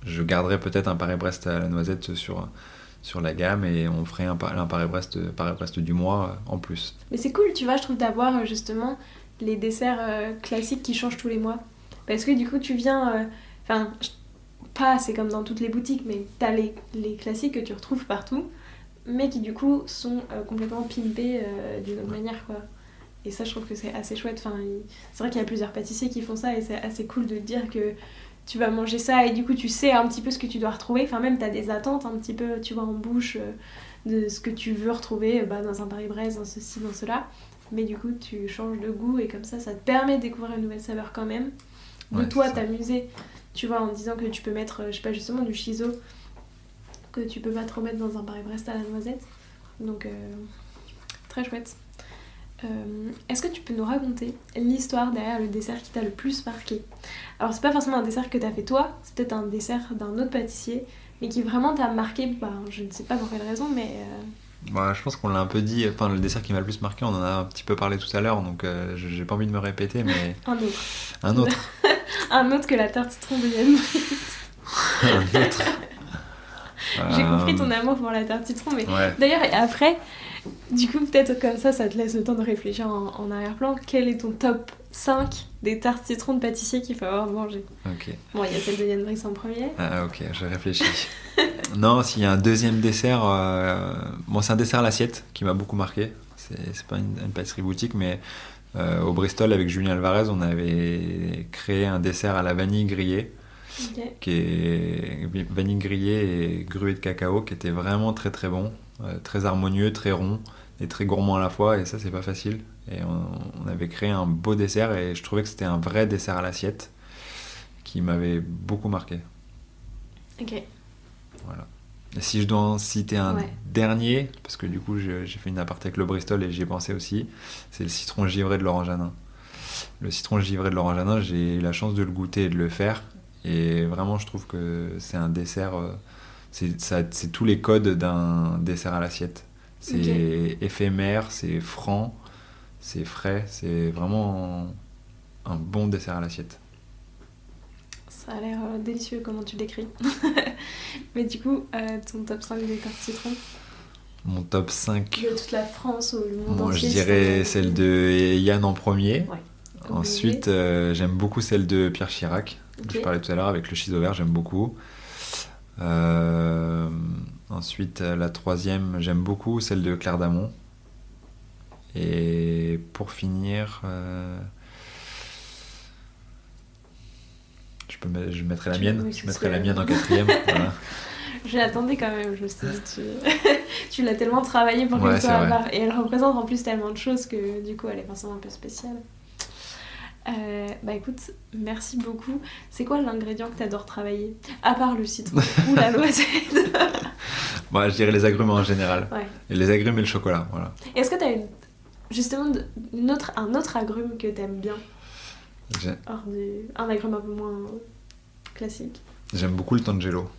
je garderai peut-être un Paris-Brest à la noisette sur la gamme, et on ferait un Paris-Brest du mois en plus. Mais c'est cool, tu vois, je trouve, d'avoir justement les desserts classiques qui changent tous les mois. Parce que du coup, tu viens... c'est comme dans toutes les boutiques, mais t'as les classiques que tu retrouves partout, mais qui du coup sont complètement pimpés d'une autre manière, quoi. Et ça, je trouve que c'est assez chouette. Enfin, c'est vrai qu'il y a plusieurs pâtissiers qui font ça, et c'est assez cool de dire que tu vas manger ça, et du coup tu sais un petit peu ce que tu dois retrouver. Enfin, même t'as des attentes un petit peu, tu vois, en bouche de ce que tu veux retrouver dans un Paris-Brest, dans ceci, dans cela. Mais du coup, tu changes de goût et comme ça te permet de découvrir une nouvelle saveur quand même. De toi t'amuser, tu vois, en disant que tu peux mettre, je sais pas, justement du shiso, que tu peux pas trop mettre dans un Paris-Brest à la noisette. Donc, très chouette. Est-ce que tu peux nous raconter l'histoire derrière le dessert qui t'a le plus marqué? Alors c'est pas forcément un dessert que t'as fait toi, c'est peut-être un dessert d'un autre pâtissier, mais qui vraiment t'a marqué, je ne sais pas pour quelle raison, mais... Je pense qu'on l'a un peu dit, enfin le dessert qui m'a le plus marqué, on en a un petit peu parlé tout à l'heure, donc j'ai pas envie de me répéter, mais... Un autre Un autre que la tarte citron de Yann. Un autre J'ai compris ton amour pour la tarte citron, mais d'ailleurs après... Du coup, peut-être comme ça te laisse le temps de réfléchir en arrière-plan. Quel est ton top 5 des tartes citron de pâtissier qu'il faut avoir mangé? Ok. Bon, il y a celle de Yann Brice en premier. Ah ok, je réfléchis. Non, s'il y a un deuxième dessert, c'est un dessert à l'assiette qui m'a beaucoup marqué. C'est pas une pâtisserie boutique, mais au Bristol, avec Julien Alvarez, on avait créé un dessert à la vanille grillée. Okay. Qui est vanille grillée et gruée de cacao, qui était vraiment très très bon, très harmonieux, très rond et très gourmand à la fois, et ça c'est pas facile. Et on avait créé un beau dessert et je trouvais que c'était un vrai dessert à l'assiette qui m'avait beaucoup marqué. Ok. Voilà. Et si je dois en citer un dernier, parce que du coup j'ai fait une aparté avec le Bristol et j'y ai pensé aussi, c'est le citron givré de Laurent Janin. Le citron givré de Laurent Janin, j'ai eu la chance de le goûter et de le faire. Et vraiment, je trouve que c'est un dessert, c'est tous les codes d'un dessert à l'assiette. C'est éphémère, c'est franc, c'est frais, c'est vraiment un bon dessert à l'assiette. Ça a l'air délicieux comment tu l'écris. Mais du coup, ton top 5 des tartes citron? Mon top 5 de toute la France ou le monde entier? Je dirais celle de Yann en premier. Ouais. Ensuite, j'aime beaucoup celle de Pierre Chirac. Je parlais tout à l'heure avec le shiso vert, j'aime beaucoup. Ensuite, la troisième, j'aime beaucoup celle de Claire d'Amont. Et pour finir, je mettrai la mienne. Je mettrai la mienne en quatrième. Voilà. Je l'attendais quand même, je me suis dit, tu l'as tellement travaillé pour qu'elle soit à part. Et elle représente en plus tellement de choses que du coup, elle est forcément un peu spéciale. Écoute, merci beaucoup. C'est quoi l'ingrédient que t'adores travailler? À part le citron ou la noisette? Je dirais les agrumes en général. Ouais. Et les agrumes et le chocolat, voilà. Et est-ce que t'as justement un autre agrume que t'aimes bien? Un agrume un peu moins classique. J'aime beaucoup le tangelo.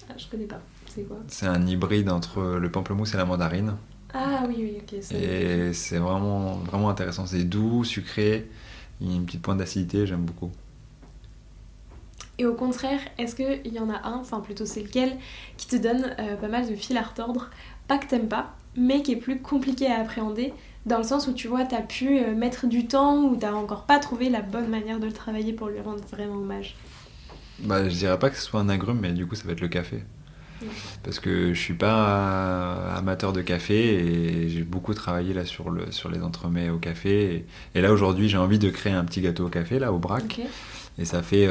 Ah, je connais pas. C'est quoi? C'est un hybride entre le pamplemousse et la mandarine. Ah oui, ok. Et c'est vraiment, vraiment intéressant. C'est doux, sucré. Il y a une petite pointe d'acidité, j'aime beaucoup. Et au contraire, est-ce qu'il y en a un, enfin plutôt c'est lequel, qui te donne pas mal de fil à retordre, pas que t'aimes pas, mais qui est plus compliqué à appréhender, dans le sens où tu vois, t'as pu mettre du temps ou t'as encore pas trouvé la bonne manière de le travailler pour lui rendre vraiment hommage? Je dirais pas que ce soit un agrume, mais du coup ça va être le café. Parce que je suis pas amateur de café et j'ai beaucoup travaillé là sur les entremets au café et là aujourd'hui j'ai envie de créer un petit gâteau au café là au Brac. Et ça fait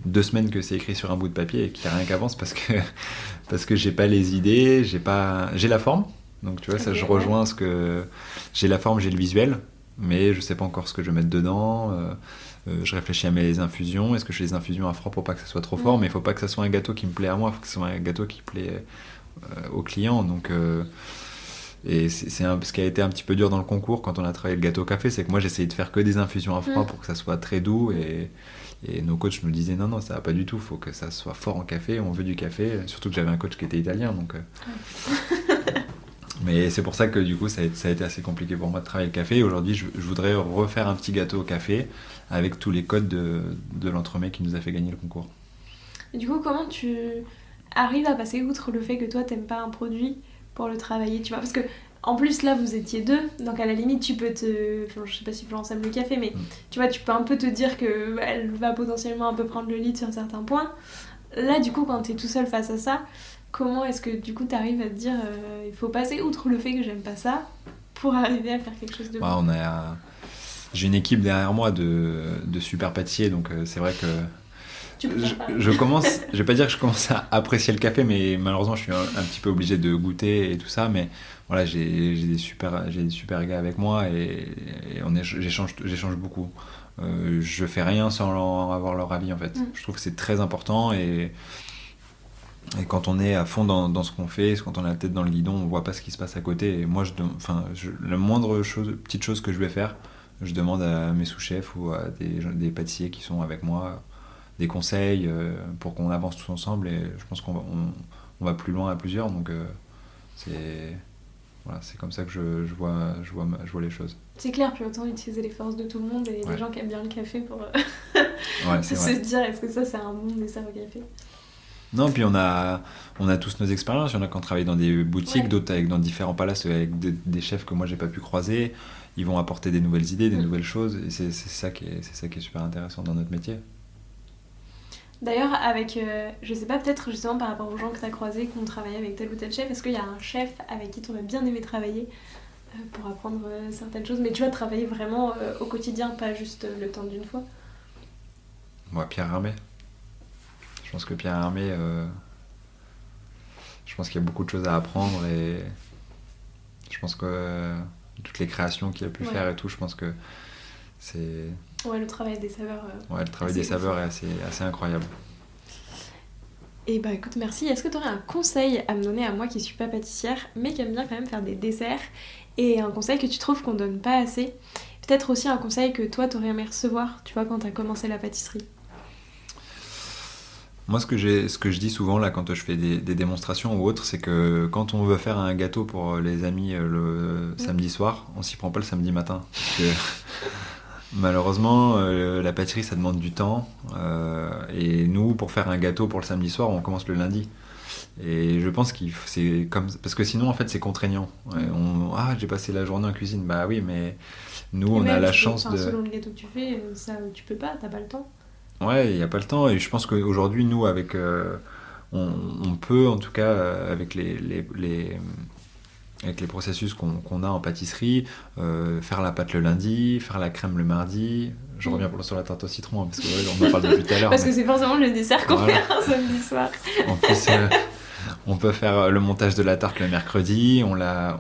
2 semaines que c'est écrit sur un bout de papier et qu'il n'y a rien qui avance parce que j'ai pas les idées, j'ai la forme, donc tu vois, ça je rejoins ce que j'ai la forme, j'ai le visuel, mais je sais pas encore ce que je vais mettre dedans. Je réfléchis à mes infusions. Est-ce que je fais des infusions à froid pour pas que ça soit trop fort, mais il faut pas que ça soit un gâteau qui me plaît à moi, il faut que ce soit un gâteau qui plaît aux clients. Donc, et c'est ce qui a été un petit peu dur dans le concours quand on a travaillé le gâteau au café, c'est que moi j'essayais de faire que des infusions à froid pour que ça soit très doux et nos coachs nous disaient non, ça va pas du tout, faut que ça soit fort en café, on veut du café, surtout que j'avais un coach qui était italien, donc mais c'est pour ça que du coup ça a été assez compliqué pour moi de travailler le café. Et aujourd'hui je voudrais refaire un petit gâteau au café avec tous les codes de l'entremets qui nous a fait gagner le concours. Et du coup, comment tu arrives à passer outre le fait que toi t'aimes pas un produit pour le travailler, tu vois? Parce que en plus là vous étiez 2, donc à la limite tu peux je sais pas si Florence aime le café, mais tu vois, tu peux un peu te dire que elle va potentiellement un peu prendre le lead sur certains points. Là du coup quand t'es tout seul face à ça, comment est-ce que du coup t'arrives à te dire il faut passer outre le fait que j'aime pas ça pour arriver à faire quelque chose de bon? J'ai une équipe derrière moi de super pâtissiers, donc c'est vrai que Tu préfères pas? Je vais pas dire que je commence à apprécier le café, mais malheureusement, je suis un petit peu obligé de goûter et tout ça. Mais voilà, j'ai des super gars avec moi et j'échange beaucoup. Je fais rien sans avoir leur avis en fait. Je trouve que c'est très important et quand on est à fond dans ce qu'on fait, quand on a la tête dans le guidon, on voit pas ce qui se passe à côté. Et moi, la moindre petite chose que je vais faire, je demande à mes sous-chefs ou à des pâtissiers qui sont avec moi des conseils pour qu'on avance tous ensemble. Et je pense on va plus loin à plusieurs. Donc c'est comme ça que je vois les choses. C'est clair, puis autant utiliser les forces de tout le monde et les gens qui aiment bien le café pour se dire est-ce que ça c'est un bon dessert au café. Non, puis on a tous nos expériences. Il y en a qui ont travaillé dans des boutiques, d'autres dans différents palaces avec des chefs que moi j'ai pas pu croiser. Ils vont apporter des nouvelles idées, des nouvelles choses, et c'est ça qui est super intéressant dans notre métier. D'ailleurs, avec, je sais pas, peut-être justement par rapport aux gens que tu as croisés, qui ont travaillé avec tel ou tel chef, est-ce qu'il y a un chef avec qui tu aurais bien aimé travailler pour apprendre certaines choses, mais tu vas travailler vraiment au quotidien, pas juste le temps d'une fois? Moi, Pierre Hermé. Je pense que Pierre Hermé, je pense qu'il y a beaucoup de choses à apprendre et je pense que toutes les créations qu'il a pu faire et tout, je pense que c'est... Ouais, le travail des saveurs. Le travail des saveurs est assez incroyable. Et bah écoute, merci. Est-ce que tu aurais un conseil à me donner à moi qui suis pas pâtissière, mais qui aime bien quand même faire des desserts, et un conseil que tu trouves qu'on donne pas assez? Peut-être aussi un conseil que toi t'aurais aimé recevoir, tu vois, quand t'as commencé la pâtisserie. Moi, ce que je dis souvent là quand je fais des démonstrations ou autres, c'est que quand on veut faire un gâteau pour les amis le samedi soir, on s'y prend pas le samedi matin. Parce que malheureusement, la pâtisserie ça demande du temps. Et nous, pour faire un gâteau pour le samedi soir, on commence le lundi. Et je pense c'est comme parce que sinon en fait c'est contraignant. J'ai passé la journée en cuisine. Bah oui, mais nous on a la chance de. Selon le gâteau que tu fais, ça tu peux pas, t'as pas le temps. Ouais, il n'y a pas le temps et je pense qu'aujourd'hui, nous, avec, on peut, en tout cas, avec les processus qu'on a en pâtisserie, faire la pâte le lundi, faire la crème le mardi. Je reviens sur la tarte au citron, parce qu'on en parle depuis tout à l'heure. Parce que c'est forcément le dessert qu'on fait un samedi soir. En plus, on peut faire le montage de la tarte le mercredi, on la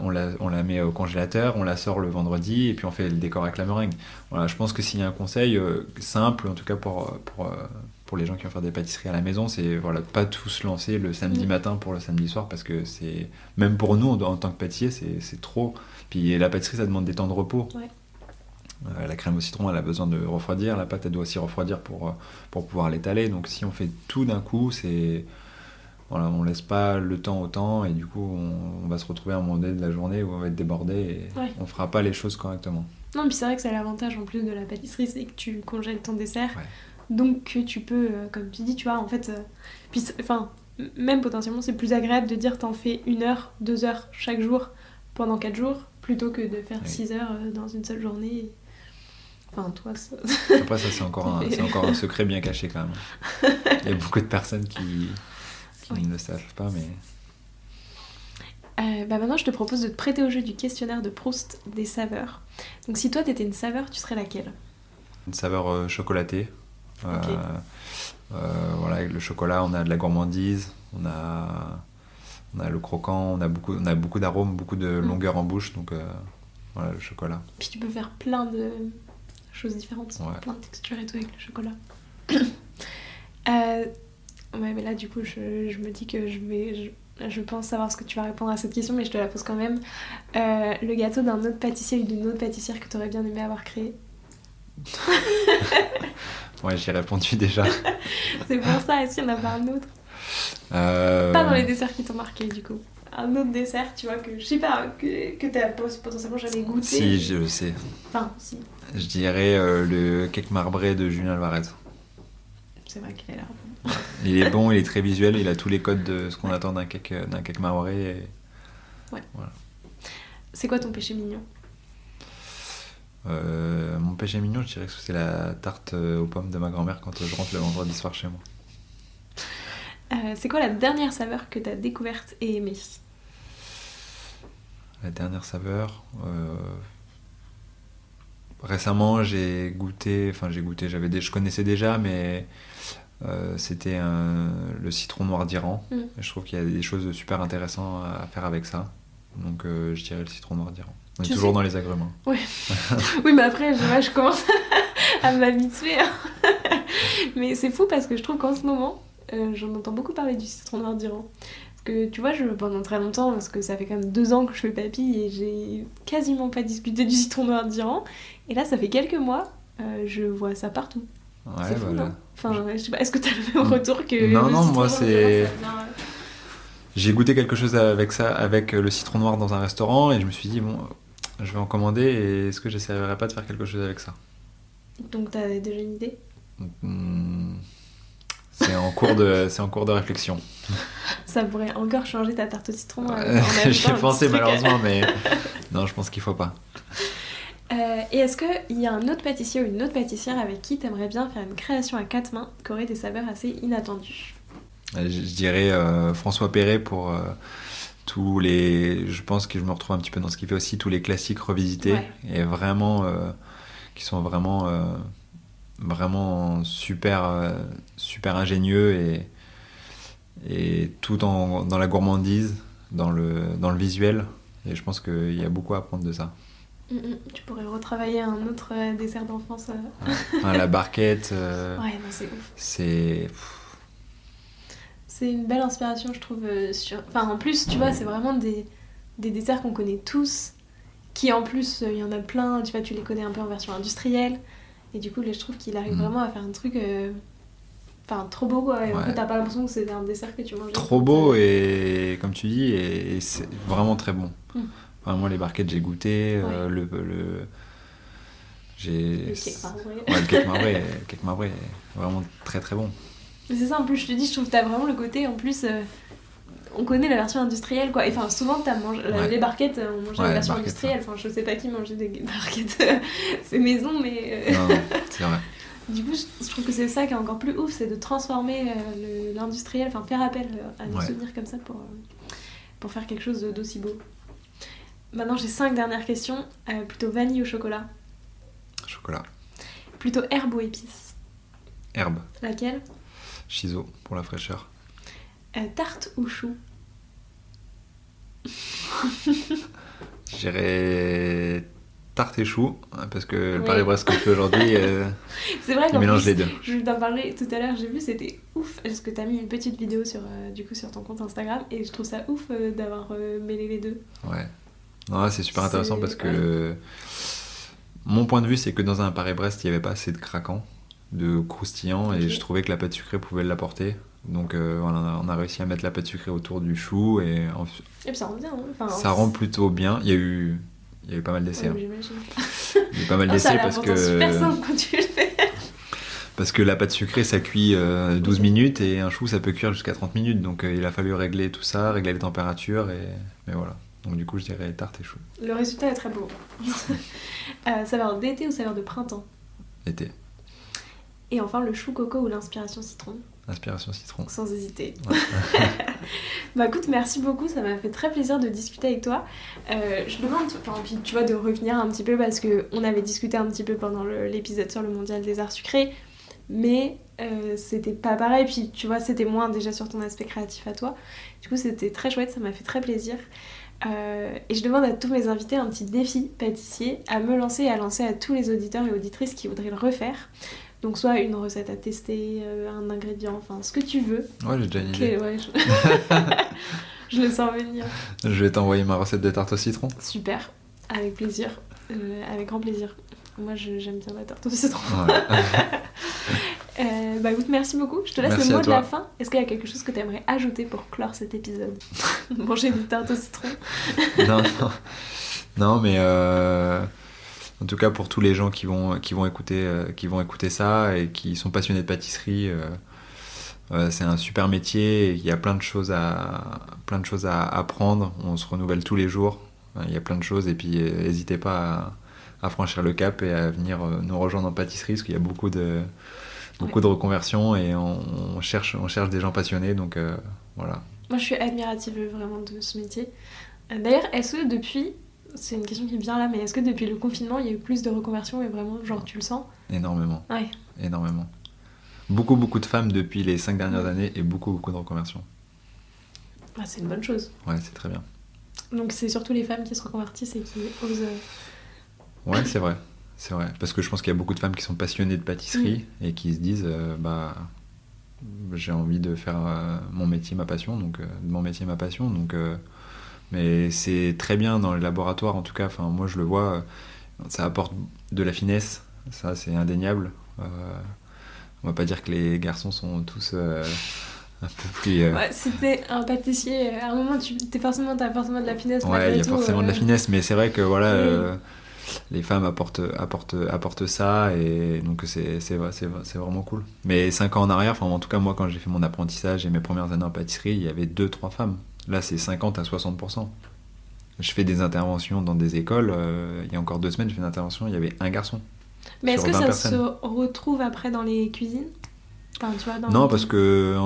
met au congélateur, on la sort le vendredi et puis on fait le décor avec la meringue. Voilà, je pense que s'il y a un conseil simple, en tout cas pour les gens qui vont faire des pâtisseries à la maison, c'est pas tout se lancer le samedi matin pour le samedi soir parce que c'est même pour nous en tant que pâtissier c'est trop. Puis la pâtisserie ça demande des temps de repos. Ouais. La crème au citron elle a besoin de refroidir, la pâte elle doit aussi refroidir pour pouvoir l'étaler. Donc si on fait tout d'un coup on laisse pas le temps au temps et du coup on va se retrouver à un moment donné de la journée où on va être débordé et on fera pas les choses correctement. Non, puis c'est vrai que c'est l'avantage en plus de la pâtisserie, c'est que tu congèles ton dessert, donc que tu peux, comme tu dis, tu vois, en fait, même potentiellement c'est plus agréable de dire t'en fais 1 heure, 2 heures chaque jour pendant 4 jours plutôt que de faire 6 heures dans une seule journée. Enfin, toi, ça... Après ça c'est encore un secret bien caché quand même. Il y a beaucoup de personnes qui ne le savent pas, mais... maintenant, je te propose de te prêter au jeu du questionnaire de Proust des saveurs. Donc, si toi, t'étais une saveur, tu serais laquelle? Une saveur chocolatée. Avec le chocolat, on a de la gourmandise, on a le croquant, on a beaucoup d'arômes, beaucoup de longueur en bouche, donc le chocolat. Puis tu peux faire plein de choses différentes, plein de textures et tout avec le chocolat. Ouais, mais là, du coup, je me dis que je pense savoir ce que tu vas répondre à cette question, mais je te la pose quand même. Le gâteau d'un autre pâtissier ou d'une autre pâtissière que tu aurais bien aimé avoir créé? Ouais, j'y ai répondu déjà. C'est pour ça, est-ce qu'il n'y en a pas un autre? Pas dans les desserts qui t'ont marqué, du coup. Un autre dessert, tu vois, que je sais pas, que t'as potentiellement jamais goûté. Si, je le sais. Enfin, si. Je dirais le cake marbré de Julien Alvarez. C'est vrai qu'il a l'air bon. Il est bon, il est très visuel, il a tous les codes de ce qu'on attend d'un cake marbré. Et... Ouais. Voilà. C'est quoi ton péché mignon? Mon péché mignon, je dirais que c'est la tarte aux pommes de ma grand-mère quand je rentre le vendredi soir chez moi. C'est quoi la dernière saveur que t'as découverte et aimée? La dernière saveur... Récemment, je connaissais déjà, mais C'était le citron noir d'Iran. Je trouve qu'il y a des choses super intéressantes à faire avec ça. Donc je dirais le citron noir d'Iran. On est toujours dans les agrumes. Oui. Oui, mais après, je commence à m'habituer. Mais c'est fou parce que je trouve qu'en ce moment, j'en entends beaucoup parler du citron noir d'Iran. Parce que tu vois, pendant très longtemps, parce que ça fait quand même 2 ans que je fais papy et j'ai quasiment pas discuté du citron noir d'Iran. Et là, ça fait quelques mois, je vois ça partout. Ouais, c'est fou, voilà. non? Enfin, je sais pas, est-ce que t'as le même retour que Non, le non, citron moi noir c'est... d'Iran, J'ai goûté quelque chose avec ça, avec le citron noir dans un restaurant et je me suis dit, bon, je vais en commander et est-ce que j'essaierai pas de faire quelque chose avec ça? Donc t'as déjà une idée? C'est en cours de réflexion. Ça pourrait encore changer ta tarte au citron. J'y ai pensé malheureusement, mais non, je pense qu'il faut pas. Et est-ce qu'il y a un autre pâtissier ou une autre pâtissière avec qui t'aimerais bien faire une création à 4 mains qui aurait des saveurs assez inattendues? Je dirais François Perret pour tous les... Je pense que je me retrouve un petit peu dans ce qu'il fait aussi, tous les classiques revisités, et vraiment, qui sont vraiment super, super ingénieux et tout dans la gourmandise, dans le visuel, et je pense qu'il y a beaucoup à apprendre de ça. Tu pourrais retravailler un autre dessert d'enfance. La barquette. Ouais, non, c'est ouf. C'est une belle inspiration, je trouve. Enfin, en plus, tu vois, c'est vraiment des desserts qu'on connaît tous, qui en plus, il y en a plein, tu vois, tu les connais un peu en version industrielle. Et du coup, là, je trouve qu'il arrive vraiment à faire un truc... Enfin, trop beau, quoi. Et en fait, t'as pas l'impression que c'est un dessert que tu manges. Trop beau, et comme tu dis, et c'est vraiment très bon. Enfin, moi, les barquettes, j'ai goûté. Le cake marbré. Le cake marbré est vraiment très très bon. Mais c'est ça, en plus, je te dis, je trouve que t'as vraiment le côté, en plus... on connaît la version industrielle, quoi. Enfin, souvent, t'as mangé les barquettes, on mangeait la version industrielle. Enfin, je sais pas qui mangeait des barquettes fait maison, mais... Non, c'est vrai. Du coup, je trouve que c'est ça qui est encore plus ouf, c'est de transformer l'industriel, enfin faire appel à des souvenirs comme ça pour faire quelque chose d'aussi beau. Maintenant, j'ai 5 dernières questions. Plutôt vanille ou chocolat? Chocolat. Plutôt herbe ou épice? Herbe. Laquelle? Shiso, pour la fraîcheur. Tarte ou chou? Je dirais tarte et chou, parce que le Paris-Brest que je fais aujourd'hui, c'est vrai il mélange les deux. Je t'en parlais tout à l'heure, j'ai vu, c'était ouf, parce que t'as mis une petite vidéo sur ton compte Instagram, et je trouve ça ouf d'avoir mêlé les deux. Ouais. Non, c'est super intéressant parce que mon point de vue, c'est que dans un Paris-Brest, il n'y avait pas assez de craquant, de croustillant, et je trouvais que la pâte sucrée pouvait l'apporter. Donc on a réussi à mettre la pâte sucrée autour du chou, et puis ça rend bien, hein. Enfin, ça rend plutôt bien. Il y a eu pas mal d'essais. J'imagine. Il y a eu pas mal d'essais parce que c'est super simple quand tu le fais. Parce que la pâte sucrée, ça cuit 12 minutes, et un chou, ça peut cuire jusqu'à 30 minutes. Donc il a fallu régler tout ça, régler les températures, mais voilà. Donc du coup, je dirais tarte et chou. Le résultat est très beau. Saveur d'été ou saveur de printemps? Été. Et enfin, le chou coco ou l'inspiration citron? Inspiration citron. Sans hésiter. Ouais. Bah écoute, merci beaucoup, ça m'a fait très plaisir de discuter avec toi. Je demande, puis tu vois, de revenir un petit peu parce qu'on avait discuté un petit peu pendant l'épisode sur le mondial des arts sucrés, mais c'était pas pareil, puis tu vois, c'était moins déjà sur ton aspect créatif à toi. Du coup, c'était très chouette, ça m'a fait très plaisir. Et je demande à tous mes invités un petit défi pâtissier à me lancer et à lancer à tous les auditeurs et auditrices qui voudraient le refaire. Donc soit une recette à tester, un ingrédient, enfin ce que tu veux. Ouais, j'ai déjà une idée. Ouais, je le sens venir. Je vais t'envoyer ma recette de tarte au citron. Super, avec plaisir, avec grand plaisir. Moi j'aime bien la tarte au citron. Ouais. Bah écoute, merci beaucoup. Je te laisse le mot de la fin. Est-ce qu'il y a quelque chose que tu aimerais ajouter pour clore cet épisode? Manger des tartes au citron? Non, mais en tout cas pour tous les gens qui vont écouter ça et qui sont passionnés de pâtisserie, c'est un super métier, et il y a plein de choses à apprendre. On se renouvelle tous les jours. Il y a plein de choses, et puis n'hésitez pas à franchir le cap et à venir nous rejoindre en pâtisserie, parce qu'il y a beaucoup de reconversions, et on cherche des gens passionnés, donc voilà. Moi je suis admirative vraiment de ce métier. D'ailleurs, est-ce que depuis, c'est une question qui me vient là, mais est-ce que depuis le confinement il y a eu plus de reconversions, et vraiment genre tu le sens? Énormément. Ouais. Énormément. beaucoup de femmes depuis les 5 dernières années et beaucoup de reconversions. Ah, c'est une bonne chose. Ouais, c'est très bien. Donc c'est surtout les femmes qui se reconvertissent et qui osent... Ouais, c'est vrai. Parce que je pense qu'il y a beaucoup de femmes qui sont passionnées de pâtisserie et qui se disent j'ai envie de faire mon métier ma passion, donc mais c'est très bien dans les laboratoires en tout cas. Enfin, moi je le vois, ça apporte de la finesse, ça c'est indéniable. On va pas dire que les garçons sont tous un peu plus... Ouais, si t'es un pâtissier, à un moment t'as forcément de la finesse. Ouais, il y a forcément de la finesse, mais c'est vrai que voilà, les femmes apportent ça, et donc c'est vraiment cool. Mais 5 ans en arrière, enfin en tout cas moi quand j'ai fait mon apprentissage et mes premières années en pâtisserie, il y avait 2-3 femmes. Là c'est 50 à 60%. Je fais des interventions dans des écoles, il y a encore 2 semaines j'ai fait une intervention, il y avait un garçon. Mais est-ce que ça personnes. se retrouve après dans les cuisines? Enfin, tu vois, non, parce que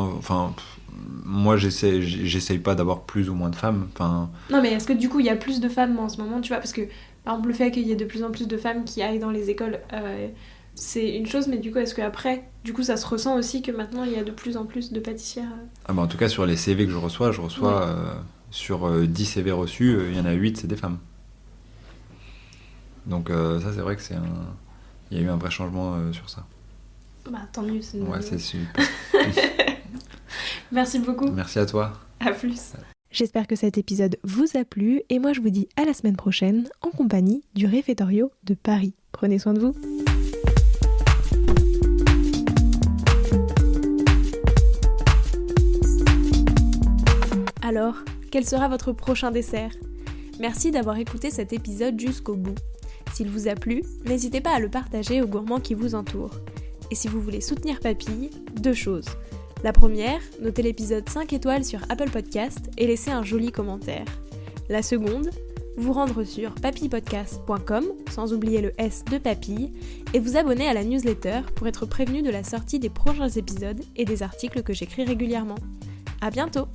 moi j'essaye pas d'avoir plus ou moins de femmes. Non, mais est-ce que du coup il y a plus de femmes en ce moment, tu vois? Parce que par exemple le fait qu'il y ait de plus en plus de femmes qui aillent dans les écoles, c'est une chose, mais du coup est-ce qu'après, du coup ça se ressent aussi que maintenant il y a de plus en plus de pâtissières? En tout cas sur les CV que je reçois sur 10 CV reçus, il y en a 8 c'est des femmes. Donc ça c'est vrai que il y a eu un vrai changement sur ça. Bah tant mieux, c'est ouais, c'est super. Merci beaucoup. Merci à toi. À plus. J'espère que cet épisode vous a plu et moi je vous dis à la semaine prochaine en compagnie du Réfectorio de Paris. Prenez soin de vous. Alors, quel sera votre prochain dessert? Merci d'avoir écouté cet épisode jusqu'au bout. S'il vous a plu, n'hésitez pas à le partager aux gourmands qui vous entourent. Et si vous voulez soutenir Papille, 2 choses. La première, notez l'épisode 5 étoiles sur Apple Podcast et laissez un joli commentaire. La seconde, vous rendre sur papillepodcast.com, sans oublier le S de Papille, et vous abonner à la newsletter pour être prévenu de la sortie des prochains épisodes et des articles que j'écris régulièrement. À bientôt!